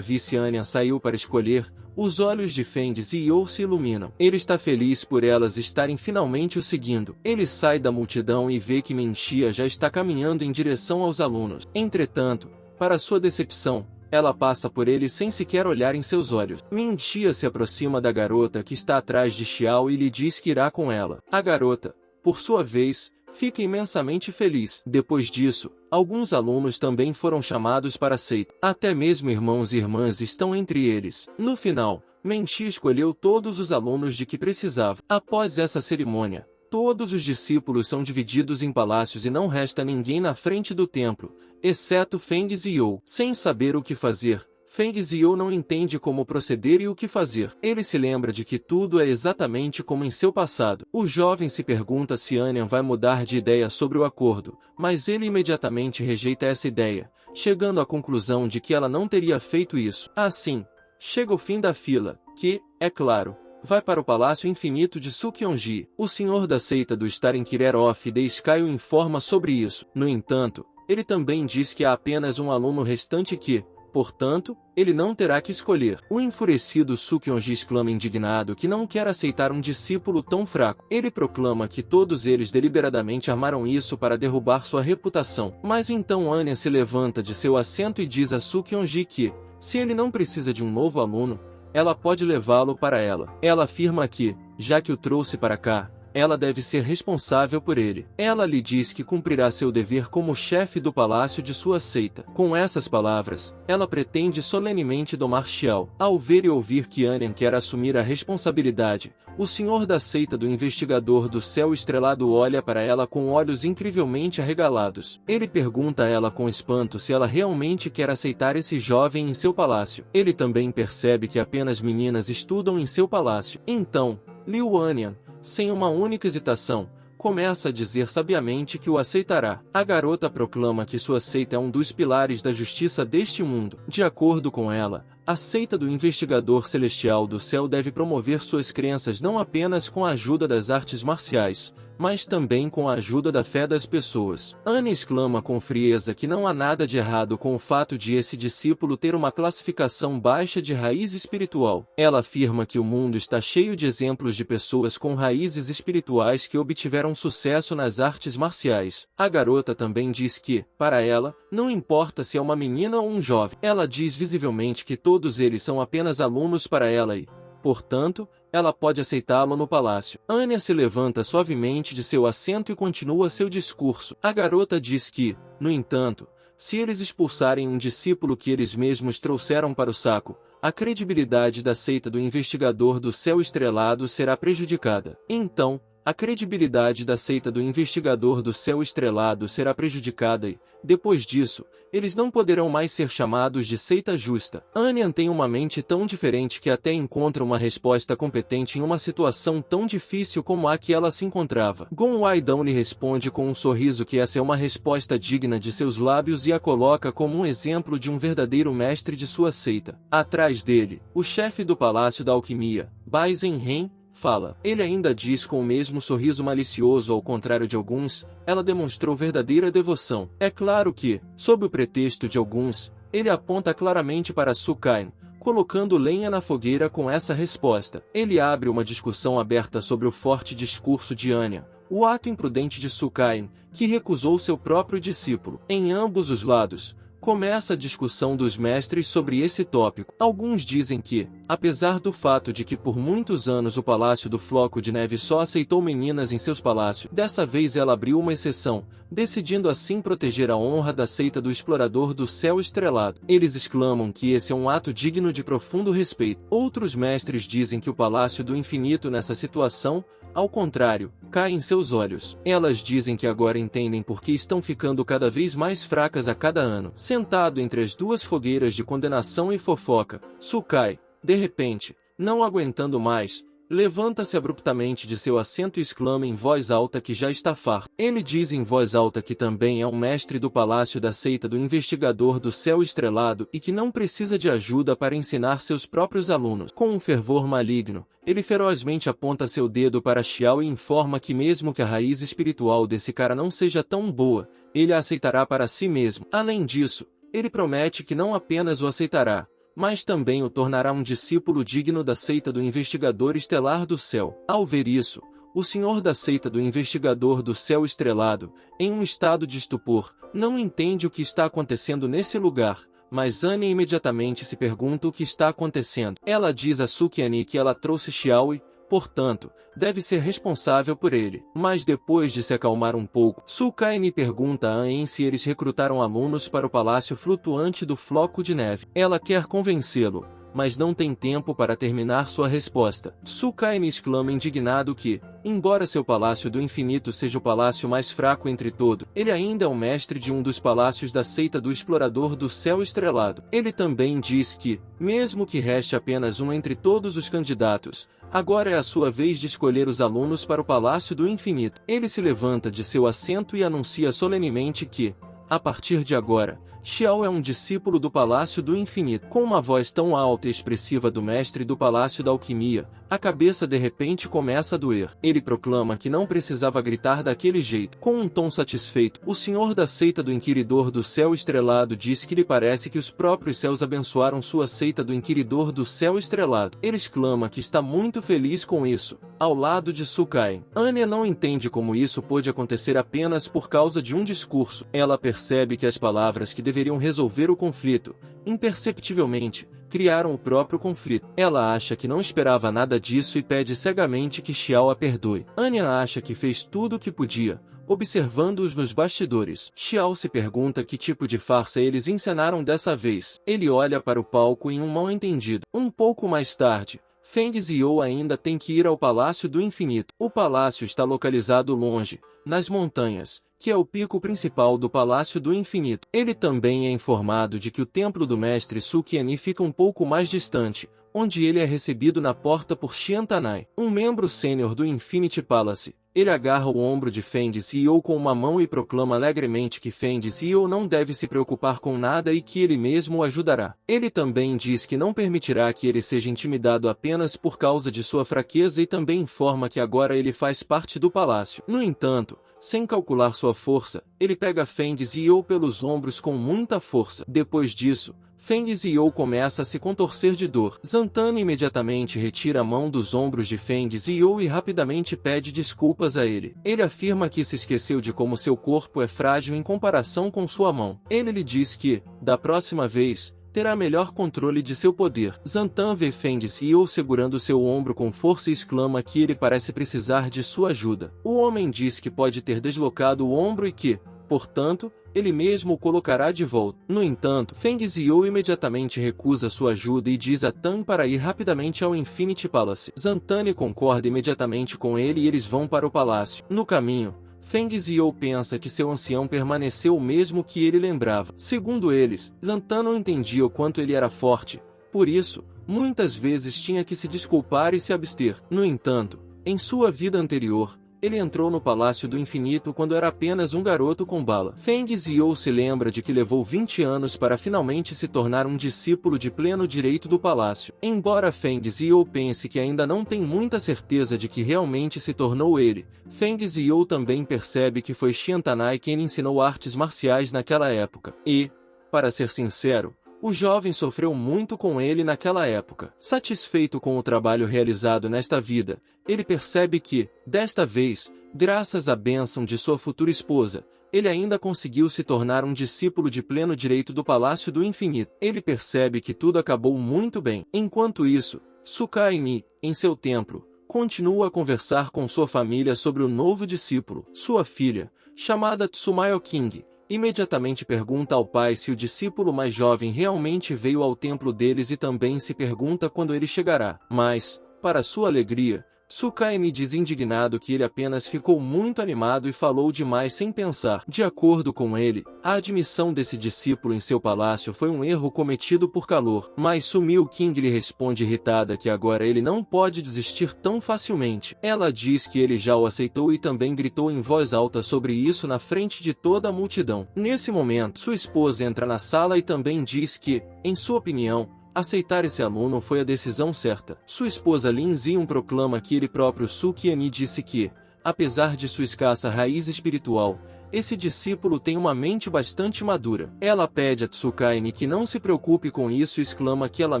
vice Anian saiu para escolher, os olhos de Fendes e You se iluminam. Ele está feliz por elas estarem finalmente o seguindo. Ele sai da multidão e vê que Mintia já está caminhando em direção aos alunos. Entretanto, para sua decepção, ela passa por ele sem sequer olhar em seus olhos. Mintia se aproxima da garota que está atrás de Xiao e lhe diz que irá com ela. A garota, por sua vez, fica imensamente feliz. Depois disso, alguns alunos também foram chamados para a seita. Até mesmo irmãos e irmãs estão entre eles. No final, Mintia escolheu todos os alunos de que precisava. Após essa cerimônia, todos os discípulos são divididos em palácios e não resta ninguém na frente do templo, exceto Fendes e You. Sem saber o que fazer, Fendes e You não entende como proceder e o que fazer. Ele se lembra de que tudo é exatamente como em seu passado. O jovem se pergunta se Anian vai mudar de ideia sobre o acordo, mas ele imediatamente rejeita essa ideia, chegando à conclusão de que ela não teria feito isso. Assim, chega o fim da fila, que, é claro, vai para o Palácio Infinito de Sukyonji. O senhor da seita do Star em Kirer of the Sky o informa sobre isso. No entanto, ele também diz que há apenas um aluno restante que, portanto, ele não terá que escolher. O enfurecido Sukyonji exclama indignado que não quer aceitar um discípulo tão fraco. Ele proclama que todos eles deliberadamente armaram isso para derrubar sua reputação. Mas então Anya se levanta de seu assento e diz a Sukyonji que, se ele não precisa de um novo aluno, ela pode levá-lo para ela. Ela afirma que, já que o trouxe para cá, ela deve ser responsável por ele. Ela lhe diz que cumprirá seu dever como chefe do palácio de sua seita. Com essas palavras, ela pretende solenemente domar Xiao. Ao ver e ouvir que Anian quer assumir a responsabilidade, o senhor da seita do investigador do céu estrelado olha para ela com olhos incrivelmente arregalados. Ele pergunta a ela com espanto se ela realmente quer aceitar esse jovem em seu palácio. Ele também percebe que apenas meninas estudam em seu palácio. Então, Liu Anian, sem uma única hesitação, começa a dizer sabiamente que o aceitará. A garota proclama que sua seita é um dos pilares da justiça deste mundo. De acordo com ela, a seita do investigador celestial do céu deve promover suas crenças não apenas com a ajuda das artes marciais, mas também com a ajuda da fé das pessoas. Anya exclama com frieza que não há nada de errado com o fato de esse discípulo ter uma classificação baixa de raiz espiritual. Ela afirma que o mundo está cheio de exemplos de pessoas com raízes espirituais que obtiveram sucesso nas artes marciais. A garota também diz que, para ela, não importa se é uma menina ou um jovem. Ela diz visivelmente que todos eles são apenas alunos para ela e, portanto, ela pode aceitá-lo no palácio. Anya se levanta suavemente de seu assento e continua seu discurso. A garota diz que, no entanto, se eles expulsarem um discípulo que eles mesmos trouxeram para o saco, a credibilidade da seita do investigador do céu estrelado será prejudicada. Então, a credibilidade da seita do investigador do céu estrelado será prejudicada e, depois disso, eles não poderão mais ser chamados de seita justa. Anya tem uma mente tão diferente que até encontra uma resposta competente em uma situação tão difícil como a que ela se encontrava. Gon Waidong lhe responde com um sorriso que essa é uma resposta digna de seus lábios e a coloca como um exemplo de um verdadeiro mestre de sua seita. Atrás dele, o chefe do Palácio da Alquimia, Bai Zhenhen, fala. Ele ainda diz com o mesmo sorriso malicioso ao contrário de alguns, ela demonstrou verdadeira devoção. É claro que, sob o pretexto de alguns, ele aponta claramente para Su Kain, colocando lenha na fogueira com essa resposta. Ele abre uma discussão aberta sobre o forte discurso de Anya, o ato imprudente de Su Kain, que recusou seu próprio discípulo. Em ambos os lados, Começa a discussão dos mestres sobre esse tópico. Alguns dizem que, apesar do fato de que por muitos anos o Palácio do Floco de Neve só aceitou meninas em seus palácios, dessa vez ela abriu uma exceção, decidindo assim proteger a honra da seita do Explorador do Céu Estrelado. Eles exclamam que esse é um ato digno de profundo respeito. Outros mestres dizem que o Palácio do Infinito nessa situação, ao contrário, cai em seus olhos. Elas dizem que agora entendem por que estão ficando cada vez mais fracas a cada ano. Sentado entre as duas fogueiras de condenação e fofoca, Sukai, de repente, não aguentando mais, levanta-se abruptamente de seu assento e exclama em voz alta que já está farto. Ele diz em voz alta que também é um mestre do palácio da seita do investigador do céu estrelado e que não precisa de ajuda para ensinar seus próprios alunos. Com um fervor maligno, ele ferozmente aponta seu dedo para Xiao e informa que mesmo que a raiz espiritual desse cara não seja tão boa, ele a aceitará para si mesmo. Além disso, ele promete que não apenas o aceitará, mas também o tornará um discípulo digno da seita do investigador estelar do céu. Ao ver isso, o senhor da seita do investigador do céu estrelado, em um estado de estupor, não entende o que está acontecendo nesse lugar, mas Anya imediatamente se pergunta o que está acontecendo. Ela diz a Sukiane que ela trouxe Xiao e, portanto, deve ser responsável por ele. Mas depois de se acalmar um pouco, Sukaine pergunta a Anne se eles recrutaram alunos para o palácio flutuante do Floco de Neve. Ela quer convencê-lo, mas não tem tempo para terminar sua resposta. Sukaine exclama indignado que, embora seu palácio do infinito seja o palácio mais fraco entre todos, ele ainda é o mestre de um dos palácios da seita do explorador do céu estrelado. Ele também diz que, mesmo que reste apenas um entre todos os candidatos, agora é a sua vez de escolher os alunos para o Palácio do Infinito. Ele se levanta de seu assento e anuncia solenemente que, a partir de agora, Xiao é um discípulo do Palácio do Infinito. Com uma voz tão alta e expressiva do mestre do Palácio da Alquimia, a cabeça de repente começa a doer. Ele proclama que não precisava gritar daquele jeito. Com um tom satisfeito, o senhor da seita do Inquiridor do Céu Estrelado diz que lhe parece que os próprios céus abençoaram sua seita do Inquiridor do Céu Estrelado. Ele exclama que está muito feliz com isso, ao lado de Sukai. Anya não entende como isso pôde acontecer apenas por causa de um discurso. Ela percebe que as palavras que deveriam resolver o conflito, imperceptivelmente, criaram o próprio conflito. Ela acha que não esperava nada disso e pede cegamente que Xiao a perdoe. Anya acha que fez tudo o que podia, observando-os nos bastidores. Xiao se pergunta que tipo de farsa eles encenaram dessa vez. Ele olha para o palco em um mal-entendido. Um pouco mais tarde, Feng Zhou ainda tem que ir ao Palácio do Infinito. O palácio está localizado longe, nas montanhas, que é o pico principal do Palácio do Infinito. Ele também é informado de que o templo do mestre Sukiane fica um pouco mais distante, onde ele é recebido na porta por Xiantanai, um membro sênior do Infinity Palace. Ele agarra o ombro de Feng Zhou com uma mão e proclama alegremente que Feng Zhou não deve se preocupar com nada e que ele mesmo o ajudará. Ele também diz que não permitirá que ele seja intimidado apenas por causa de sua fraqueza e também informa que agora ele faz parte do palácio. No entanto, sem calcular sua força, ele pega Feng Zhou pelos ombros com muita força. Depois disso, Feng Zhou começa a se contorcer de dor. Zantana imediatamente retira a mão dos ombros de Feng Zhou e rapidamente pede desculpas a ele. Ele afirma que se esqueceu de como seu corpo é frágil em comparação com sua mão. Ele lhe diz que, da próxima vez, terá melhor controle de seu poder. Zantan vê Feng Zhou segurando seu ombro com força e exclama que ele parece precisar de sua ajuda. O homem diz que pode ter deslocado o ombro e que, portanto, ele mesmo o colocará de volta. No entanto, Feng Zhou imediatamente recusa sua ajuda e diz a Tan para ir rapidamente ao Infinity Palace. Zantane concorda imediatamente com ele e eles vão para o palácio. No caminho, Feng Zhou pensa que seu ancião permaneceu o mesmo que ele lembrava. Segundo eles, Zantan não entendia o quanto ele era forte, por isso, muitas vezes tinha que se desculpar e se abster. No entanto, em sua vida anterior, ele entrou no Palácio do Infinito quando era apenas um garoto com bala. Feng Zhou se lembra de que levou 20 anos para finalmente se tornar um discípulo de pleno direito do palácio. Embora Feng Zhou pense que ainda não tem muita certeza de que realmente se tornou ele, Feng Zhou também percebe que foi Xiantanai quem lhe ensinou artes marciais naquela época. E, para ser sincero, o jovem sofreu muito com ele naquela época. Satisfeito com o trabalho realizado nesta vida, ele percebe que, desta vez, graças à bênção de sua futura esposa, ele ainda conseguiu se tornar um discípulo de pleno direito do Palácio do Infinito. Ele percebe que tudo acabou muito bem. Enquanto isso, Tsukaimi, em seu templo, continua a conversar com sua família sobre o novo discípulo. Sua filha, chamada Tsumayo King, imediatamente pergunta ao pai se o discípulo mais jovem realmente veio ao templo deles e também se pergunta quando ele chegará. Mas, para sua alegria, Tsukaimi diz indignado que ele apenas ficou muito animado e falou demais sem pensar. De acordo com ele, a admissão desse discípulo em seu palácio foi um erro cometido por calor. Mas Sumiu King lhe responde irritada que agora ele não pode desistir tão facilmente. Ela diz que ele já o aceitou e também gritou em voz alta sobre isso na frente de toda a multidão. Nesse momento, sua esposa entra na sala e também diz que, em sua opinião, aceitar esse aluno foi a decisão certa. Sua esposa Lin Zion proclama que ele próprio Sukiani disse que, apesar de sua escassa raiz espiritual, esse discípulo tem uma mente bastante madura. Ela pede a Tsukaini que não se preocupe com isso e exclama que ela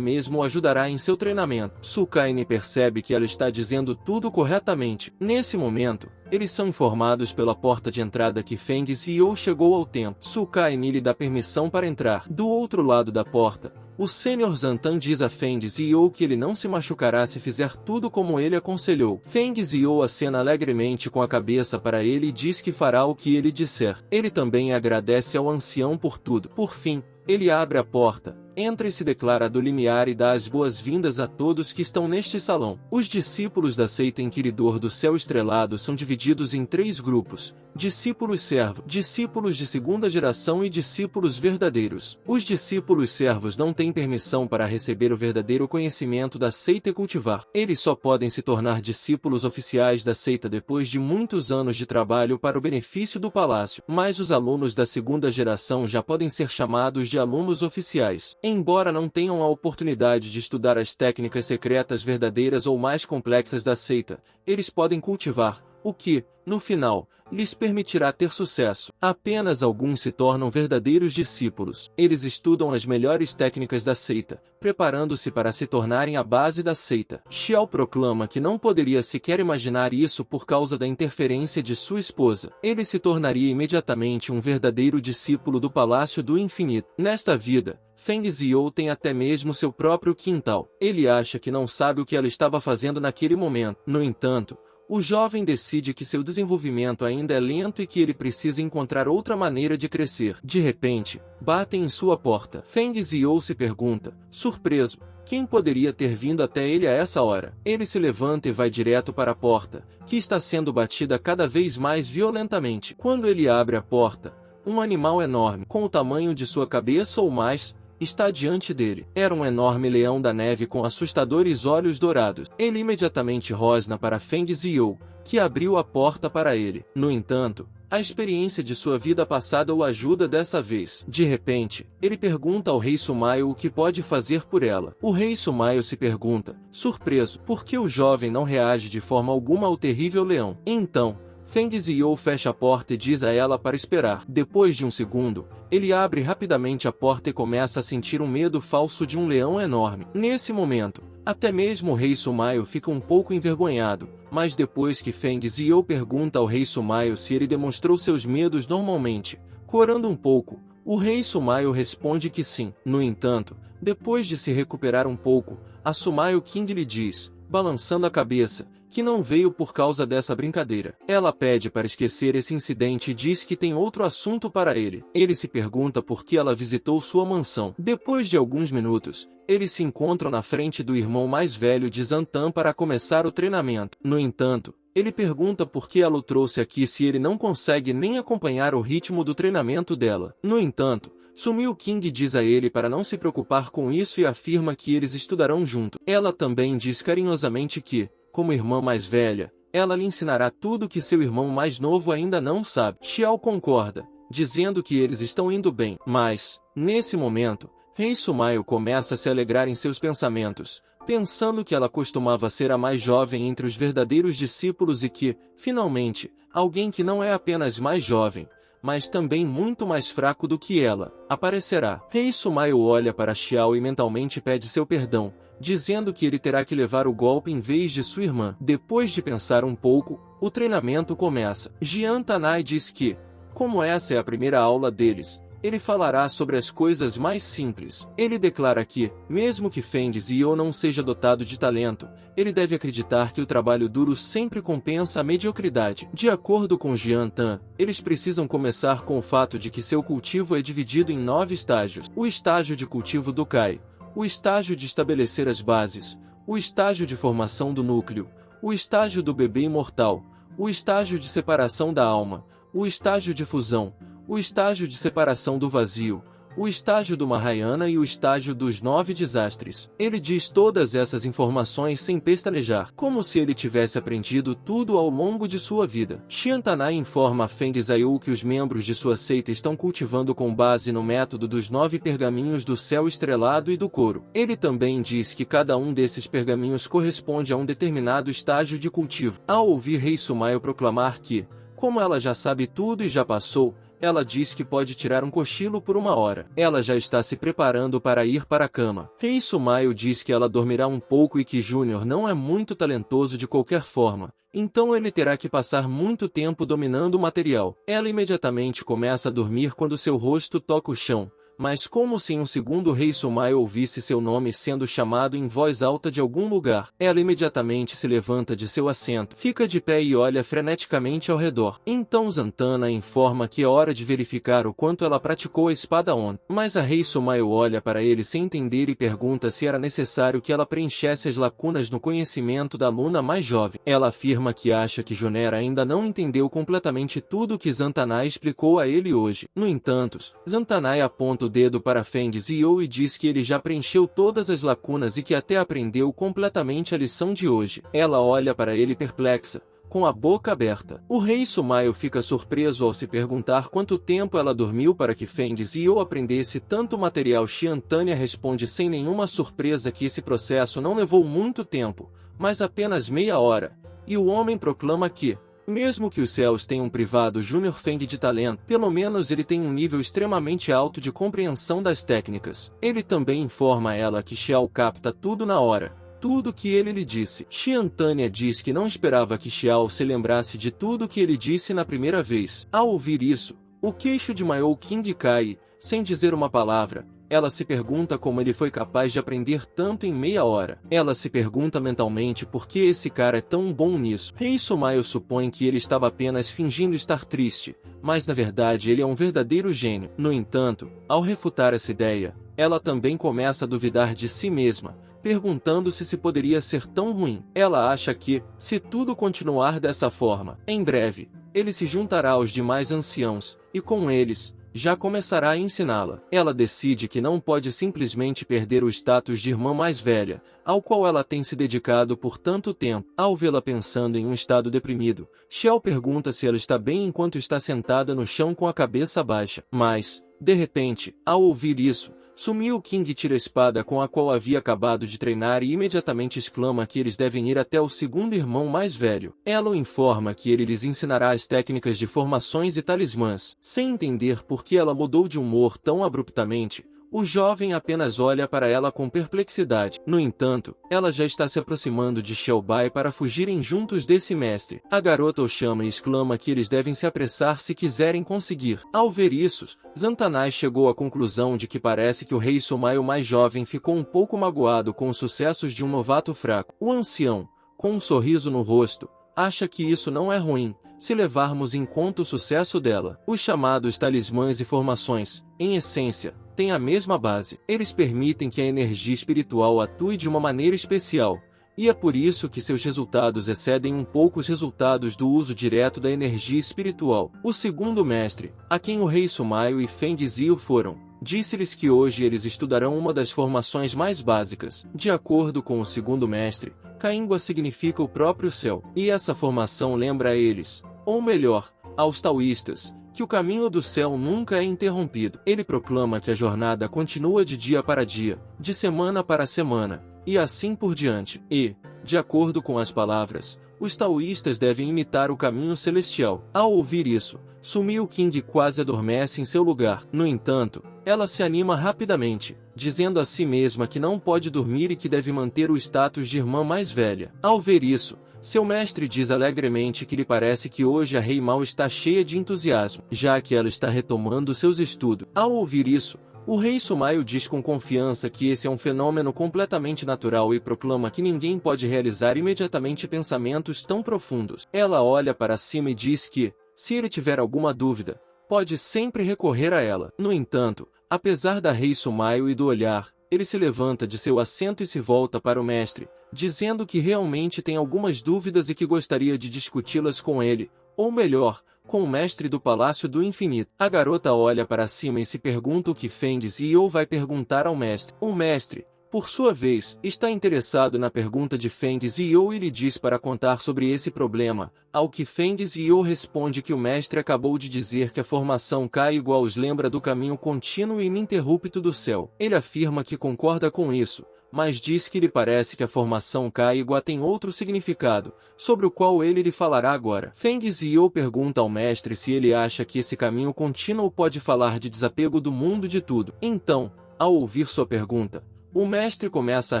mesma o ajudará em seu treinamento. Tsukaini percebe que ela está dizendo tudo corretamente. Nesse momento, eles são informados pela porta de entrada que Feng Zhou chegou ao templo. Tsukaini lhe dá permissão para entrar. Do outro lado da porta, o Sênior Zantan diz a Feng Zhou que ele não se machucará se fizer tudo como ele aconselhou. Feng Zhou acena alegremente com a cabeça para ele e diz que fará o que ele disser. Ele também agradece ao ancião por tudo. Por fim, ele abre a porta, entra e se declara do limiar e dá as boas-vindas a todos que estão neste salão. Os discípulos da seita Inquiridor do Céu Estrelado são divididos em 3 grupos: discípulos servos, discípulos de segunda geração e discípulos verdadeiros. Os discípulos servos não têm permissão para receber o verdadeiro conhecimento da seita e cultivar. Eles só podem se tornar discípulos oficiais da seita depois de muitos anos de trabalho para o benefício do palácio. Mas os alunos da segunda geração já podem ser chamados de alunos oficiais. Embora não tenham a oportunidade de estudar as técnicas secretas verdadeiras ou mais complexas da seita, eles podem cultivar, o que, no final, lhes permitirá ter sucesso. Apenas alguns se tornam verdadeiros discípulos. Eles estudam as melhores técnicas da seita, preparando-se para se tornarem a base da seita. Xiao proclama que não poderia sequer imaginar isso por causa da interferência de sua esposa. Ele se tornaria imediatamente um verdadeiro discípulo do Palácio do Infinito. Nesta vida, Feng Zhou tem até mesmo seu próprio quintal. Ele acha que não sabe o que ela estava fazendo naquele momento. No entanto, o jovem decide que seu desenvolvimento ainda é lento e que ele precisa encontrar outra maneira de crescer. De repente, batem em sua porta. Feng Zhou se pergunta, surpreso, quem poderia ter vindo até ele a essa hora. Ele se levanta e vai direto para a porta, que está sendo batida cada vez mais violentamente. Quando ele abre a porta, um animal enorme, com o tamanho de sua cabeça ou mais, está diante dele. Era um enorme leão da neve com assustadores olhos dourados. Ele imediatamente rosna para Feng Zhou, que abriu a porta para ele. No entanto, a experiência de sua vida passada o ajuda dessa vez. De repente, ele pergunta ao rei Sumaio o que pode fazer por ela. O rei Sumaio se pergunta, surpreso, por que o jovem não reage de forma alguma ao terrível leão. Então, Feng Zhou fecha a porta e diz a ela para esperar. Depois de um segundo, ele abre rapidamente a porta e começa a sentir um medo falso de um leão enorme. Nesse momento, até mesmo o rei Sumaio fica um pouco envergonhado, mas depois que Feng Zhou pergunta ao rei Sumaio se ele demonstrou seus medos normalmente, corando um pouco, o rei Sumaio responde que sim. No entanto, depois de se recuperar um pouco, a Sumaio King lhe diz, balançando a cabeça, que não veio por causa dessa brincadeira. Ela pede para esquecer esse incidente e diz que tem outro assunto para ele. Ele se pergunta por que ela visitou sua mansão. Depois de alguns minutos, eles se encontram na frente do irmão mais velho de Zantan para começar o treinamento. No entanto, ele pergunta por que ela o trouxe aqui se ele não consegue nem acompanhar o ritmo do treinamento dela. No entanto, Sumiu King diz a ele para não se preocupar com isso e afirma que eles estudarão junto. Ela também diz carinhosamente que, como irmã mais velha, ela lhe ensinará tudo que seu irmão mais novo ainda não sabe. Xiao concorda, dizendo que eles estão indo bem. Mas, nesse momento, Rei Sumaio começa a se alegrar em seus pensamentos, pensando que ela costumava ser a mais jovem entre os verdadeiros discípulos e que, finalmente, alguém que não é apenas mais jovem, mas também muito mais fraco do que ela, aparecerá. Rei Sumaio olha para Xiao e mentalmente pede seu perdão, dizendo que ele terá que levar o golpe em vez de sua irmã. Depois de pensar um pouco, o treinamento começa. Jian Tanai diz que, Como essa é a primeira aula deles, ele falará sobre as coisas mais simples. Ele declara que, mesmo que Feng Zhou não seja dotado de talento, ele deve acreditar que o trabalho duro sempre compensa a mediocridade. De acordo com Jian Tan, eles precisam começar com o fato de que seu cultivo é dividido em 9 estágios. O estágio de cultivo do Kai, o estágio de estabelecer as bases, o estágio de formação do núcleo, o estágio do bebê imortal, o estágio de separação da alma, o estágio de fusão, o estágio de separação do vazio, o estágio do Mahayana e o estágio dos 9 desastres. Ele diz todas essas informações sem pestanejar, como se ele tivesse aprendido tudo ao longo de sua vida. Xiantanai informa a Feng Zhou que os membros de sua seita estão cultivando com base no método dos 9 pergaminhos do céu estrelado e do couro. Ele também diz que cada um desses pergaminhos corresponde a um determinado estágio de cultivo. Ao ouvir Rei Sumail proclamar que, como ela já sabe tudo e já passou, ela diz que pode tirar um cochilo por 1 hora. Ela já está se preparando para ir para a cama. Rei Sumail diz que ela dormirá um pouco e que Júnior não é muito talentoso de qualquer forma, então ele terá que passar muito tempo dominando o material. Ela imediatamente começa a dormir quando seu rosto toca o chão, mas como se em um segundo Rei Sumail ouvisse seu nome sendo chamado em voz alta de algum lugar. Ela imediatamente se levanta de seu assento, fica de pé e olha freneticamente ao redor. Então Zantana informa que é hora de verificar o quanto ela praticou a espada ontem. Mas a Rei Sumail olha para ele sem entender e pergunta se era necessário que ela preenchesse as lacunas no conhecimento da aluna mais jovem. Ela afirma que acha que Junera ainda não entendeu completamente tudo o que Zantanai explicou a ele hoje. No entanto, Zantanai aponta o dedo para Feng Zhou e diz que ele já preencheu todas as lacunas e que até aprendeu completamente a lição de hoje. Ela olha para ele perplexa, com a boca aberta. O Rei Sumail fica surpreso ao se perguntar quanto tempo ela dormiu para que Feng Zhou aprendesse tanto material. Xiantânia responde sem nenhuma surpresa que esse processo não levou muito tempo, mas apenas meia hora, e o homem proclama que, mesmo que os céus tenham privado Júnior Feng de talento, pelo menos ele tem um nível extremamente alto de compreensão das técnicas. Ele também informa a ela que Xiao capta tudo na hora, tudo que ele lhe disse. Xiantânia diz que não esperava que Xiao se lembrasse de tudo que ele disse na primeira vez. Ao ouvir isso, o queixo de Maiou Qing cai, sem dizer uma palavra. Ela se pergunta como ele foi capaz de aprender tanto em meia hora. Ela se pergunta mentalmente por que esse cara é tão bom nisso. Rei Sumail supõe que ele estava apenas fingindo estar triste, mas na verdade ele é um verdadeiro gênio. No entanto, ao refutar essa ideia, ela também começa a duvidar de si mesma, perguntando-se se poderia ser tão ruim. Ela acha que, se tudo continuar dessa forma, em breve, ele se juntará aos demais anciãos, e com eles, já começará a ensiná-la. Ela decide que não pode simplesmente perder o status de irmã mais velha, ao qual ela tem se dedicado por tanto tempo. Ao vê-la pensando em um estado deprimido, Xiao pergunta se ela está bem enquanto está sentada no chão com a cabeça baixa. Mas, de repente, ao ouvir isso, Sumiu King tira a espada com a qual havia acabado de treinar e imediatamente exclama que eles devem ir até o segundo irmão mais velho. Ela o informa que ele lhes ensinará as técnicas de formações e talismãs. Sem entender por que ela mudou de humor tão abruptamente, o jovem apenas olha para ela com perplexidade. No entanto, ela já está se aproximando de Xiaobai para fugirem juntos desse mestre. A garota o chama e exclama que eles devem se apressar se quiserem conseguir. Ao ver isso, Zantanai chegou à conclusão de que parece que o rei Sumail mais jovem ficou um pouco magoado com os sucessos de um novato fraco. O ancião, com um sorriso no rosto, acha que isso não é ruim, se levarmos em conta o sucesso dela. Os chamados talismãs e formações, em essência, têm a mesma base. Eles permitem que a energia espiritual atue de uma maneira especial, e é por isso que seus resultados excedem um pouco os resultados do uso direto da energia espiritual. O segundo mestre, a quem o rei Sumail e Feng Zhou foram, disse-lhes que hoje eles estudarão uma das formações mais básicas. De acordo com o segundo mestre, Caingua significa o próprio céu, e essa formação lembra a eles, ou melhor, aos taoístas, que o caminho do céu nunca é interrompido. Ele proclama que a jornada continua de dia para dia, de semana para semana, e assim por diante. E, de acordo com as palavras, os taoístas devem imitar o caminho celestial. Ao ouvir isso, Sumiu King quase adormece em seu lugar. No entanto, ela se anima rapidamente, dizendo a si mesma que não pode dormir e que deve manter o status de irmã mais velha. Ao ver isso, Seu mestre diz alegremente que lhe parece que hoje a Rei Mao está cheia de entusiasmo, já que ela está retomando seus estudos. Ao ouvir isso, o rei Sumaio diz com confiança que esse é um fenômeno completamente natural e proclama que ninguém pode realizar imediatamente pensamentos tão profundos. Ela olha para cima e diz que, se ele tiver alguma dúvida, pode sempre recorrer a ela. No entanto, apesar da rei Sumaio e do olhar, ele se levanta de seu assento e se volta para o mestre, dizendo que realmente tem algumas dúvidas e que gostaria de discuti-las com ele, ou melhor, com o mestre do Palácio do Infinito. A garota olha para cima e se pergunta o que Feng Zhou vai perguntar ao mestre. O mestre, por sua vez, está interessado na pergunta de Feng Zhou e lhe diz para contar sobre esse problema, ao que Feng Zhou responde que o mestre acabou de dizer que a formação Kai-Gua os lembra do caminho contínuo e ininterrupto do céu. Ele afirma que concorda com isso, mas diz que lhe parece que a formação Kai-Gua tem outro significado, sobre o qual ele lhe falará agora. Feng Zhou pergunta ao mestre se ele acha que esse caminho contínuo pode falar de desapego do mundo de tudo. Então, ao ouvir sua pergunta, o mestre começa a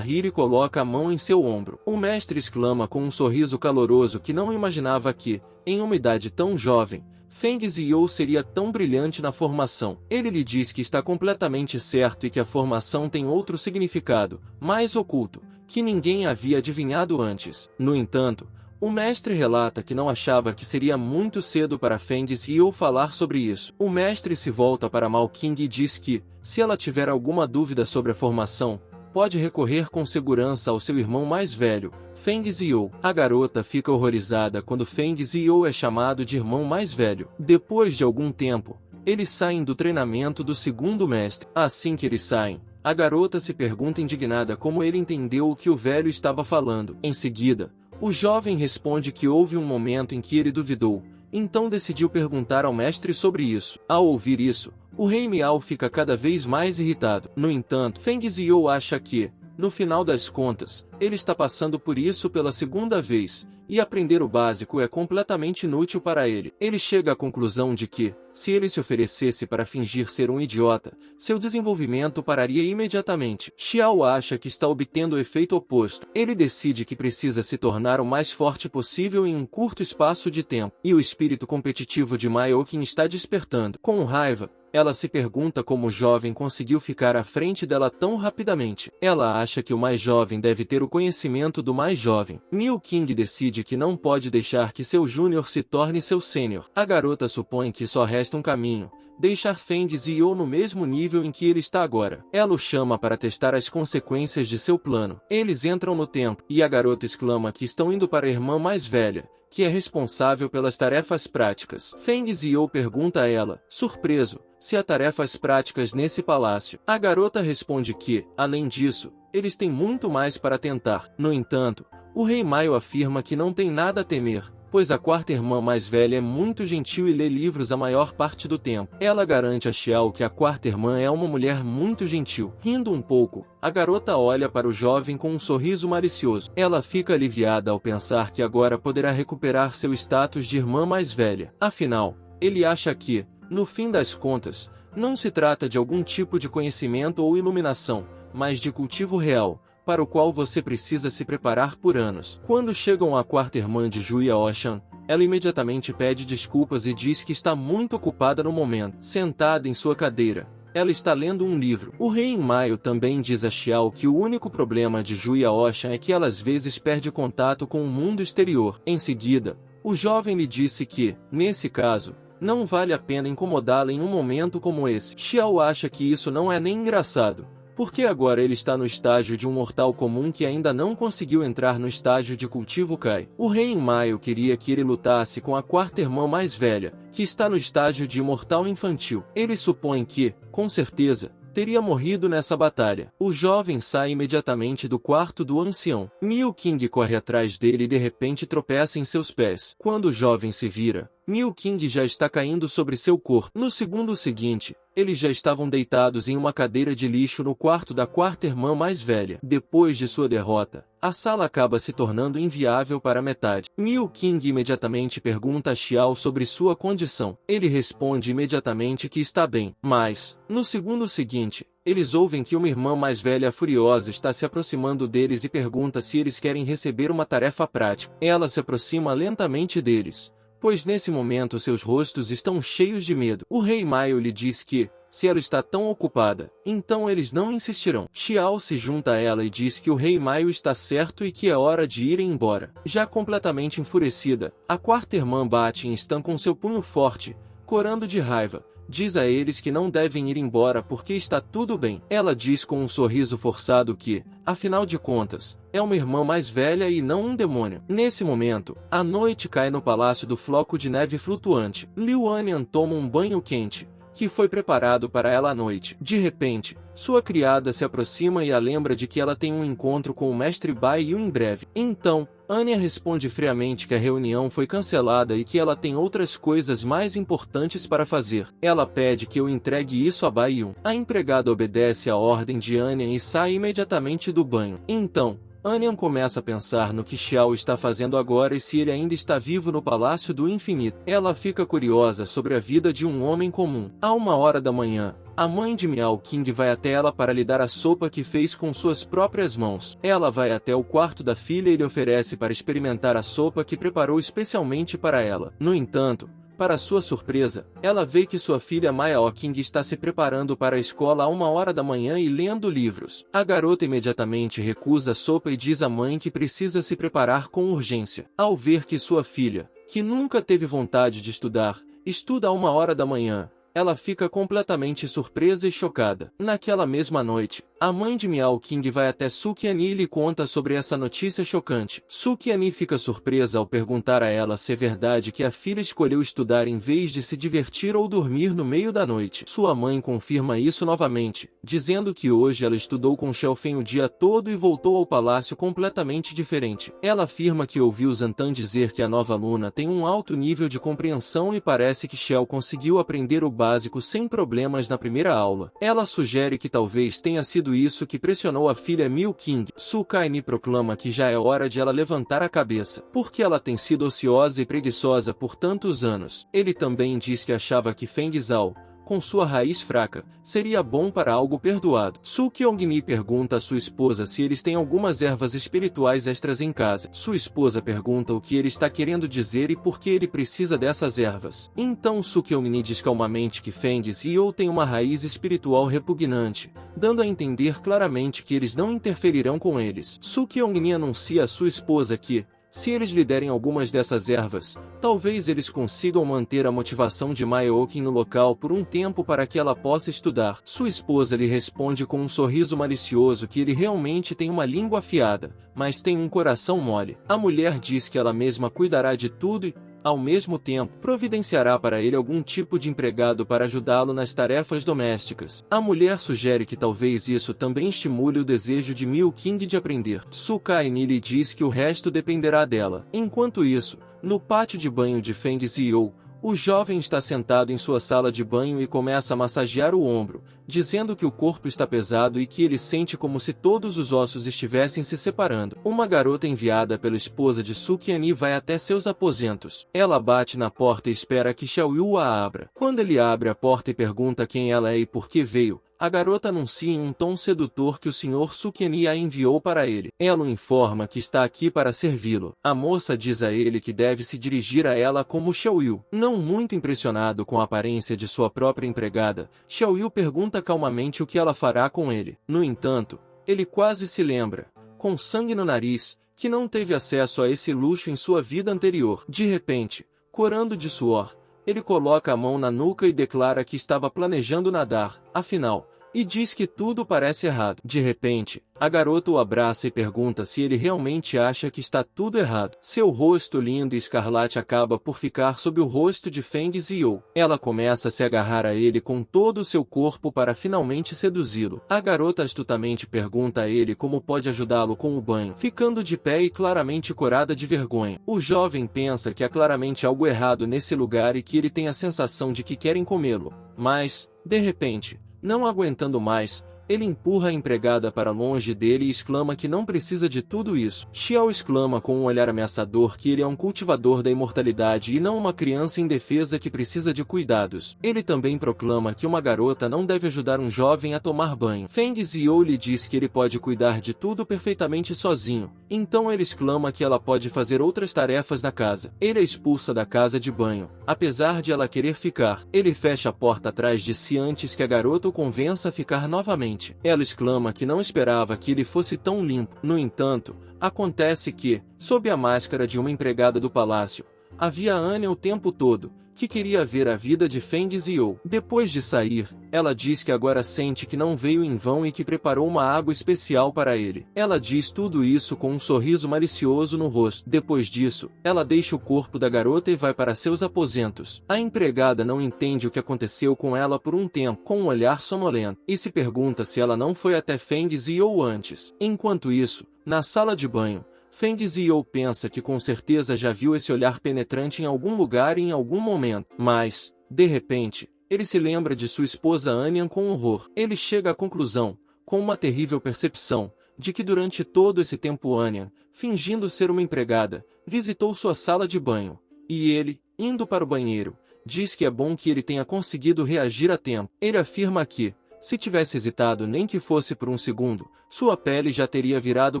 rir e coloca a mão em seu ombro. O mestre exclama com um sorriso caloroso que não imaginava que, em uma idade tão jovem, Feng Zhou seria tão brilhante na formação. Ele lhe diz que está completamente certo e que a formação tem outro significado, mais oculto, que ninguém havia adivinhado antes. No entanto, o mestre relata que não achava que seria muito cedo para Feng Zhou falar sobre isso. O mestre se volta para Mao Qing e diz que, se ela tiver alguma dúvida sobre a formação, pode recorrer com segurança ao seu irmão mais velho, Feng Zhou. A garota fica horrorizada quando Feng Zhou é chamado de irmão mais velho. Depois de algum tempo, eles saem do treinamento do segundo mestre. Assim que eles saem, a garota se pergunta indignada como ele entendeu o que o velho estava falando. Em seguida, o jovem responde que houve um momento em que ele duvidou, então decidiu perguntar ao mestre sobre isso. Ao ouvir isso, o rei Miao fica cada vez mais irritado. No entanto, Feng Zhou acha que, no final das contas, ele está passando por isso pela segunda vez, e aprender o básico é completamente inútil para ele. Ele chega à conclusão de que, se ele se oferecesse para fingir ser um idiota, seu desenvolvimento pararia imediatamente. Xiao acha que está obtendo o efeito oposto. Ele decide que precisa se tornar o mais forte possível em um curto espaço de tempo, e o espírito competitivo de Mao Qing está despertando. Com raiva, ela se pergunta como o jovem conseguiu ficar à frente dela tão rapidamente. Ela acha que o mais jovem deve ter o conhecimento do mais jovem. Miao Qing decide que não pode deixar que seu júnior se torne seu sênior. A garota supõe que só resta um caminho: deixar Feng Zhou no mesmo nível em que ele está agora. Ela o chama para testar as consequências de seu plano. Eles entram no templo, e a garota exclama que estão indo para a irmã mais velha, que é responsável pelas tarefas práticas. Feng Zhou pergunta a ela, surpreso, se há tarefas práticas nesse palácio. A garota responde que, além disso, eles têm muito mais para tentar. No entanto, o rei Mao afirma que não tem nada a temer, pois a quarta irmã mais velha é muito gentil e lê livros a maior parte do tempo. Ela garante a Xiao que a quarta irmã é uma mulher muito gentil. Rindo um pouco, a garota olha para o jovem com um sorriso malicioso. Ela fica aliviada ao pensar que agora poderá recuperar seu status de irmã mais velha. Afinal, ele acha que, no fim das contas, não se trata de algum tipo de conhecimento ou iluminação, mas de cultivo real, para o qual você precisa se preparar por anos. Quando chegam à quarta irmã de Juya Oshan, ela imediatamente pede desculpas e diz que está muito ocupada no momento. Sentada em sua cadeira, ela está lendo um livro. O rei Maio também diz a Xiao que o único problema de Juya Oshan é que ela às vezes perde contato com o mundo exterior. Em seguida, o jovem lhe disse que, nesse caso, não vale a pena incomodá-la em um momento como esse. Xiao acha que isso não é nem engraçado, porque agora ele está no estágio de um mortal comum que ainda não conseguiu entrar no estágio de cultivo Kai. O rei Maio queria que ele lutasse com a quarta irmã mais velha, que está no estágio de imortal infantil. Ele supõe que, com certeza, teria morrido nessa batalha. O jovem sai imediatamente do quarto do ancião. Miao Qing corre atrás dele e de repente tropeça em seus pés. Quando o jovem se vira, Miao Qing já está caindo sobre seu corpo. No segundo seguinte, eles já estavam deitados em uma cadeira de lixo no quarto da quarta irmã mais velha. Depois de sua derrota, a sala acaba se tornando inviável para metade. Miu Qing imediatamente pergunta a Xiao sobre sua condição. Ele responde imediatamente que está bem, mas, no segundo seguinte, eles ouvem que uma irmã mais velha furiosa está se aproximando deles e pergunta se eles querem receber uma tarefa prática. Ela se aproxima lentamente deles, pois nesse momento seus rostos estão cheios de medo. O rei Maio lhe diz que, se ela está tão ocupada, então eles não insistirão. Xiao se junta a ela e diz que o rei Maio está certo e que é hora de irem embora. Já completamente enfurecida, a quarta irmã bate em Stan com seu punho forte, corando de raiva. Diz a eles que não devem ir embora porque está tudo bem. Ela diz com um sorriso forçado que, afinal de contas, é uma irmã mais velha e não um demônio. Nesse momento, a noite cai no palácio do floco de neve flutuante. Liu Anyan toma um banho quente, que foi preparado para ela à noite. De repente, sua criada se aproxima e a lembra de que ela tem um encontro com o mestre Bai Yu em breve. Então, Anya responde friamente que a reunião foi cancelada e que ela tem outras coisas mais importantes para fazer. Ela pede que eu entregue isso a Bai Yu. A empregada obedece à ordem de Anya e sai imediatamente do banho. Então, Anyan começa a pensar no que Xiao está fazendo agora e se ele ainda está vivo no Palácio do Infinito. Ela fica curiosa sobre a vida de um homem comum. À 1h da manhã, a mãe de Miao Qing vai até ela para lhe dar a sopa que fez com suas próprias mãos. Ela vai até o quarto da filha e lhe oferece para experimentar a sopa que preparou especialmente para ela. No entanto, para sua surpresa, ela vê que sua filha Miao Qing está se preparando para a escola à 1h da manhã e lendo livros. A garota imediatamente recusa a sopa e diz à mãe que precisa se preparar com urgência. Ao ver que sua filha, que nunca teve vontade de estudar, estuda à 1h da manhã, ela fica completamente surpresa e chocada. Naquela mesma noite, a mãe de Miao Qing vai até Suqiani e lhe conta sobre essa notícia chocante. Suqiani fica surpresa ao perguntar a ela se é verdade que a filha escolheu estudar em vez de se divertir ou dormir no meio da noite. Sua mãe confirma isso novamente, dizendo que hoje ela estudou com Xiaofeng o dia todo e voltou ao palácio completamente diferente. Ela afirma que ouviu Zantan dizer que a nova aluna tem um alto nível de compreensão e parece que Xiao conseguiu aprender o básico sem problemas na primeira aula. Ela sugere que talvez tenha sido isso que pressionou a filha Miu Qing. Su Kaini proclama que já é hora de ela levantar a cabeça, porque ela tem sido ociosa e preguiçosa por tantos anos. Ele também diz que achava que Feng Zhao, com sua raiz fraca, seria bom para algo perdoado. Su Qiongni pergunta a sua esposa se eles têm algumas ervas espirituais extras em casa. Sua esposa pergunta o que ele está querendo dizer e por que ele precisa dessas ervas. Então Su Qiongni diz calmamente que Feng Zhou tem uma raiz espiritual repugnante, dando a entender claramente que eles não interferirão com eles. Su Qiongni anuncia a sua esposa que, se eles lhe derem algumas dessas ervas, talvez eles consigam manter a motivação de Miao Qing no local por um tempo para que ela possa estudar. Sua esposa lhe responde com um sorriso malicioso que ele realmente tem uma língua afiada, mas tem um coração mole. A mulher diz que ela mesma cuidará de tudo e, ao mesmo tempo, providenciará para ele algum tipo de empregado para ajudá-lo nas tarefas domésticas. A mulher sugere que talvez isso também estimule o desejo de Miu Qing de aprender. Su Kaini lhe diz que o resto dependerá dela. Enquanto isso, no pátio de banho de Feng Zhou, o jovem está sentado em sua sala de banho e começa a massagear o ombro, dizendo que o corpo está pesado e que ele sente como se todos os ossos estivessem se separando. Uma garota enviada pela esposa de Suqiani vai até seus aposentos. Ela bate na porta e espera que Xiao Yu a abra. Quando ele abre a porta e pergunta quem ela é e por que veio, a garota anuncia em um tom sedutor que o Sr. Suqiani a enviou para ele. Ela o informa que está aqui para servi-lo. A moça diz a ele que deve se dirigir a ela como Xiao Yu. Não muito impressionado com a aparência de sua própria empregada, Xiao Yu pergunta calmamente o que ela fará com ele. No entanto, ele quase se lembra, com sangue no nariz, que não teve acesso a esse luxo em sua vida anterior. De repente, corando de suor, ele coloca a mão na nuca e declara que estava planejando nadar, afinal, e diz que tudo parece errado. De repente, a garota o abraça e pergunta se ele realmente acha que está tudo errado. Seu rosto lindo e escarlate acaba por ficar sob o rosto de Feng Zhou. Ela começa a se agarrar a ele com todo o seu corpo para finalmente seduzi-lo. A garota astutamente pergunta a ele como pode ajudá-lo com o banho, ficando de pé e claramente corada de vergonha. O jovem pensa que há claramente algo errado nesse lugar e que ele tem a sensação de que querem comê-lo. Mas, de repente, não aguentando mais, Ele empurra a empregada para longe dele e exclama que não precisa de tudo isso. Xiao exclama com um olhar ameaçador que ele é um cultivador da imortalidade e não uma criança indefesa que precisa de cuidados. Ele também proclama que uma garota não deve ajudar um jovem a tomar banho. Feng Zhou lhe diz que ele pode cuidar de tudo perfeitamente sozinho, então ele exclama que ela pode fazer outras tarefas na casa. Ele a expulsa da casa de banho, apesar de ela querer ficar. Ele fecha a porta atrás de si antes que a garota o convença a ficar novamente. Ela exclama que não esperava que ele fosse tão limpo. No entanto, acontece que, sob a máscara de uma empregada do palácio, havia Anya o tempo todo, que queria ver a vida de Feng Zhou. Depois de sair, ela diz que agora sente que não veio em vão e que preparou uma água especial para ele. Ela diz tudo isso com um sorriso malicioso no rosto. Depois disso, ela deixa o corpo da garota e vai para seus aposentos. A empregada não entende o que aconteceu com ela por um tempo, com um olhar sonolento, e se pergunta se ela não foi até Feng Zhou antes. Enquanto isso, na sala de banho, Feng Zhou pensa que com certeza já viu esse olhar penetrante em algum lugar e em algum momento. Mas, de repente, ele se lembra de sua esposa Anya com horror. Ele chega à conclusão, com uma terrível percepção, de que durante todo esse tempo Anya, fingindo ser uma empregada, visitou sua sala de banho. E ele, indo para o banheiro, diz que é bom que ele tenha conseguido reagir a tempo. Ele afirma que, se tivesse hesitado nem que fosse por um segundo, sua pele já teria virado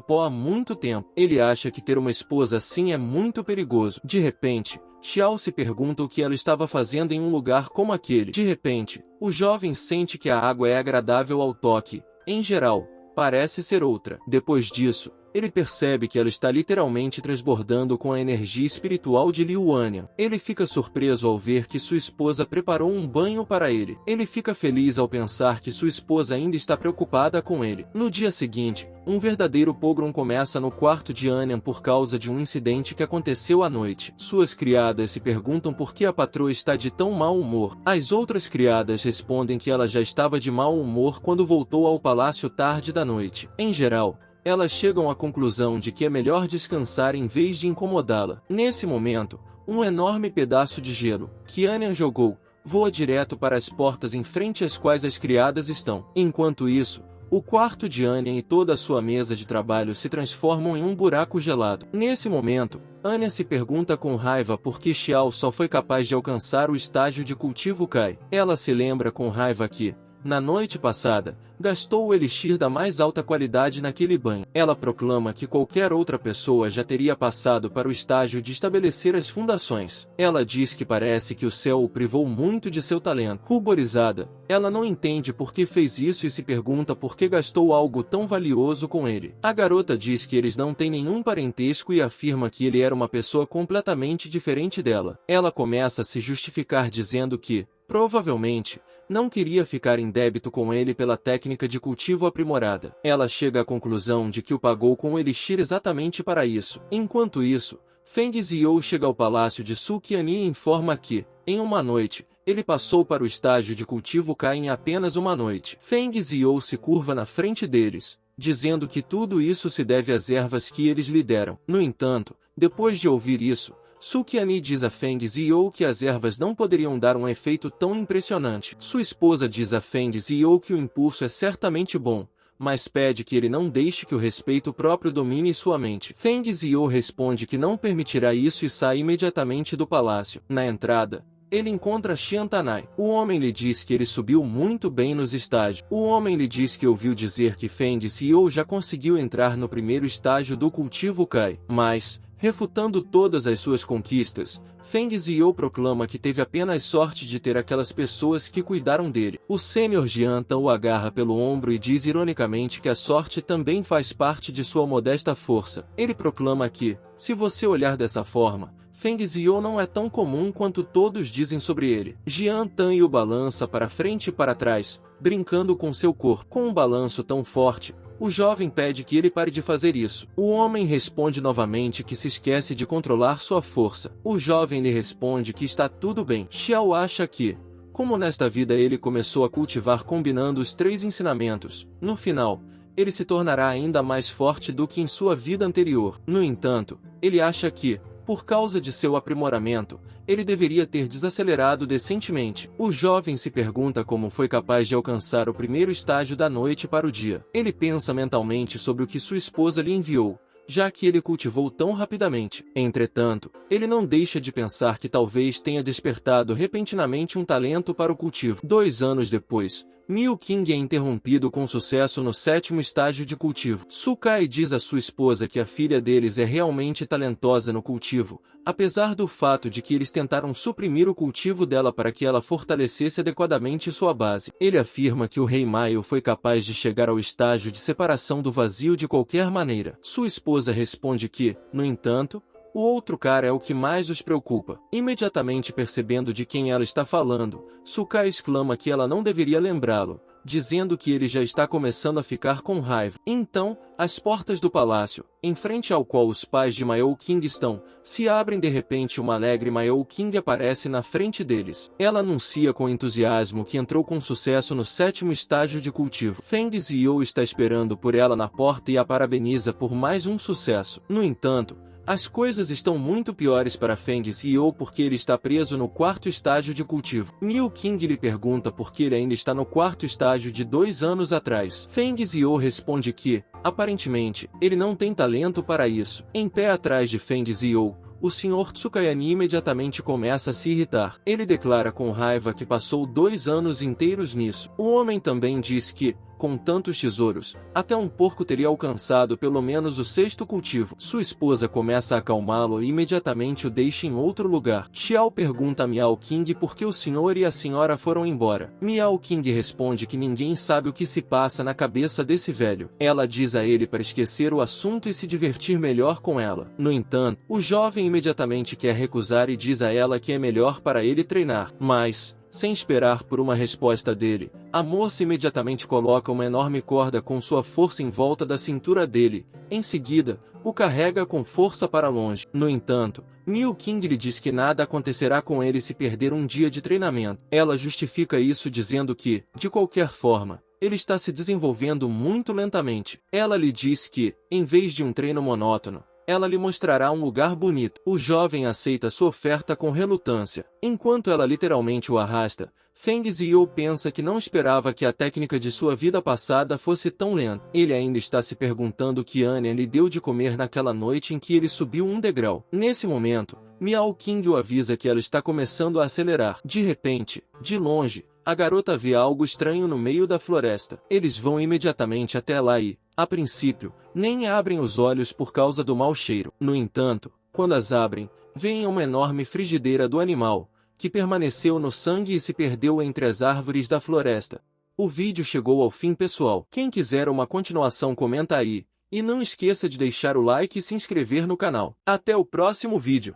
pó há muito tempo. Ele acha que ter uma esposa assim é muito perigoso. De repente, Xiao se pergunta o que ela estava fazendo em um lugar como aquele. De repente, o jovem sente que a água é agradável ao toque. Em geral, parece ser outra. Depois disso, ele percebe que ela está literalmente transbordando com a energia espiritual de Liu Anya. Ele fica surpreso ao ver que sua esposa preparou um banho para ele. Ele fica feliz ao pensar que sua esposa ainda está preocupada com ele. No dia seguinte, um verdadeiro pogrom começa no quarto de Anya por causa de um incidente que aconteceu à noite. Suas criadas se perguntam por que a patroa está de tão mau humor. As outras criadas respondem que ela já estava de mau humor quando voltou ao palácio tarde da noite. Em geral, elas chegam à conclusão de que é melhor descansar em vez de incomodá-la. Nesse momento, um enorme pedaço de gelo, que Anya jogou, voa direto para as portas em frente às quais as criadas estão. Enquanto isso, o quarto de Anya e toda a sua mesa de trabalho se transformam em um buraco gelado. Nesse momento, Anya se pergunta com raiva por que Xiao só foi capaz de alcançar o estágio de cultivo Kai. Ela se lembra com raiva que, na noite passada, gastou o elixir da mais alta qualidade naquele banho. Ela proclama que qualquer outra pessoa já teria passado para o estágio de estabelecer as fundações. Ela diz que parece que o céu o privou muito de seu talento. Ruborizada, ela não entende por que fez isso e se pergunta por que gastou algo tão valioso com ele. A garota diz que eles não têm nenhum parentesco e afirma que ele era uma pessoa completamente diferente dela. Ela começa a se justificar dizendo que, provavelmente, não queria ficar em débito com ele pela técnica de cultivo aprimorada. Ela chega à conclusão de que o pagou com o elixir exatamente para isso. Enquanto isso, Feng Zhou chega ao palácio de Su Qianni e informa que, em uma noite, ele passou para o estágio de cultivo Kai em apenas uma noite. Feng Zhou se curva na frente deles, dizendo que tudo isso se deve às ervas que eles lhe deram. No entanto, depois de ouvir isso, Su Qianni diz a Feng Zhou que as ervas não poderiam dar um efeito tão impressionante. Sua esposa diz a Feng Zhou que o impulso é certamente bom, mas pede que ele não deixe que o respeito próprio domine sua mente. Feng Zhou responde que não permitirá isso e sai imediatamente do palácio. Na entrada, ele encontra Xian Tanai. O homem lhe diz que ele subiu muito bem nos estágios. O homem lhe diz que ouviu dizer que Feng Zhou já conseguiu entrar no primeiro estágio do cultivo Kai, mas, refutando todas as suas conquistas, Feng Zhou proclama que teve apenas sorte de ter aquelas pessoas que cuidaram dele. O sênior Jianta o agarra pelo ombro e diz ironicamente que a sorte também faz parte de sua modesta força. Ele proclama que, se você olhar dessa forma, Feng Zhou não é tão comum quanto todos dizem sobre ele. Jianta o balança para frente e para trás, brincando com seu corpo. Com um balanço tão forte, o jovem pede que ele pare de fazer isso. O homem responde novamente que se esquece de controlar sua força. O jovem lhe responde que está tudo bem. Xiao acha que, como nesta vida ele começou a cultivar combinando os 3 ensinamentos, no final, ele se tornará ainda mais forte do que em sua vida anterior. No entanto, ele acha que, por causa de seu aprimoramento, ele deveria ter desacelerado decentemente. O jovem se pergunta como foi capaz de alcançar o primeiro estágio da noite para o dia. Ele pensa mentalmente sobre o que sua esposa lhe enviou, já que ele cultivou tão rapidamente. Entretanto, ele não deixa de pensar que talvez tenha despertado repentinamente um talento para o cultivo. 2 anos depois, Miao Qing é interrompido com sucesso no 7º estágio de cultivo. Su Kai diz à sua esposa que a filha deles é realmente talentosa no cultivo, apesar do fato de que eles tentaram suprimir o cultivo dela para que ela fortalecesse adequadamente sua base. Ele afirma que o rei Maio foi capaz de chegar ao estágio de separação do vazio de qualquer maneira. Sua esposa responde que, no entanto, o outro cara é o que mais os preocupa. Imediatamente percebendo de quem ela está falando, Su Kai exclama que ela não deveria lembrá-lo, dizendo que ele já está começando a ficar com raiva. Então, as portas do palácio, em frente ao qual os pais de Miao Qing estão, se abrem de repente. Uma alegre Miao Qing aparece na frente deles. Ela anuncia com entusiasmo que entrou com sucesso no 7º estágio de cultivo. Feng Zhou está esperando por ela na porta e a parabeniza por mais um sucesso. No entanto, as coisas estão muito piores para Feng Zhou porque ele está preso no 4º estágio de cultivo. Miao Qing lhe pergunta por que ele ainda está no 4º estágio de 2 anos atrás. Feng Zhou responde que, aparentemente, ele não tem talento para isso. Em pé atrás de Feng Zhou, o Sr. Tsukayani imediatamente começa a se irritar. Ele declara com raiva que passou 2 anos inteiros nisso. O homem também diz que, com tantos tesouros, até um porco teria alcançado pelo menos o 6º cultivo. Sua esposa começa a acalmá-lo e imediatamente o deixa em outro lugar. Xiao pergunta a Miao Qing por que o senhor e a senhora foram embora. Miao Qing responde que ninguém sabe o que se passa na cabeça desse velho. Ela diz a ele para esquecer o assunto e se divertir melhor com ela. No entanto, o jovem imediatamente quer recusar e diz a ela que é melhor para ele treinar. Mas, sem esperar por uma resposta dele, a moça imediatamente coloca uma enorme corda com sua força em volta da cintura dele. Em seguida, o carrega com força para longe. No entanto, Miao Qing lhe diz que nada acontecerá com ele se perder um dia de treinamento. Ela justifica isso dizendo que, de qualquer forma, ele está se desenvolvendo muito lentamente. Ela lhe diz que, em vez de um treino monótono, ela lhe mostrará um lugar bonito. O jovem aceita sua oferta com relutância. Enquanto ela literalmente o arrasta, Feng Zhou pensa que não esperava que a técnica de sua vida passada fosse tão lenta. Ele ainda está se perguntando o que Anya lhe deu de comer naquela noite em que ele subiu um degrau. Nesse momento, Miao Qing o avisa que ela está começando a acelerar. De repente, de longe, a garota vê algo estranho no meio da floresta. Eles vão imediatamente até lá e, a princípio, nem abrem os olhos por causa do mau cheiro. No entanto, quando as abrem, veem uma enorme frigideira do animal, que permaneceu no sangue e se perdeu entre as árvores da floresta. O vídeo chegou ao fim, pessoal. Quem quiser uma continuação comenta aí, e não esqueça de deixar o like e se inscrever no canal. Até o próximo vídeo.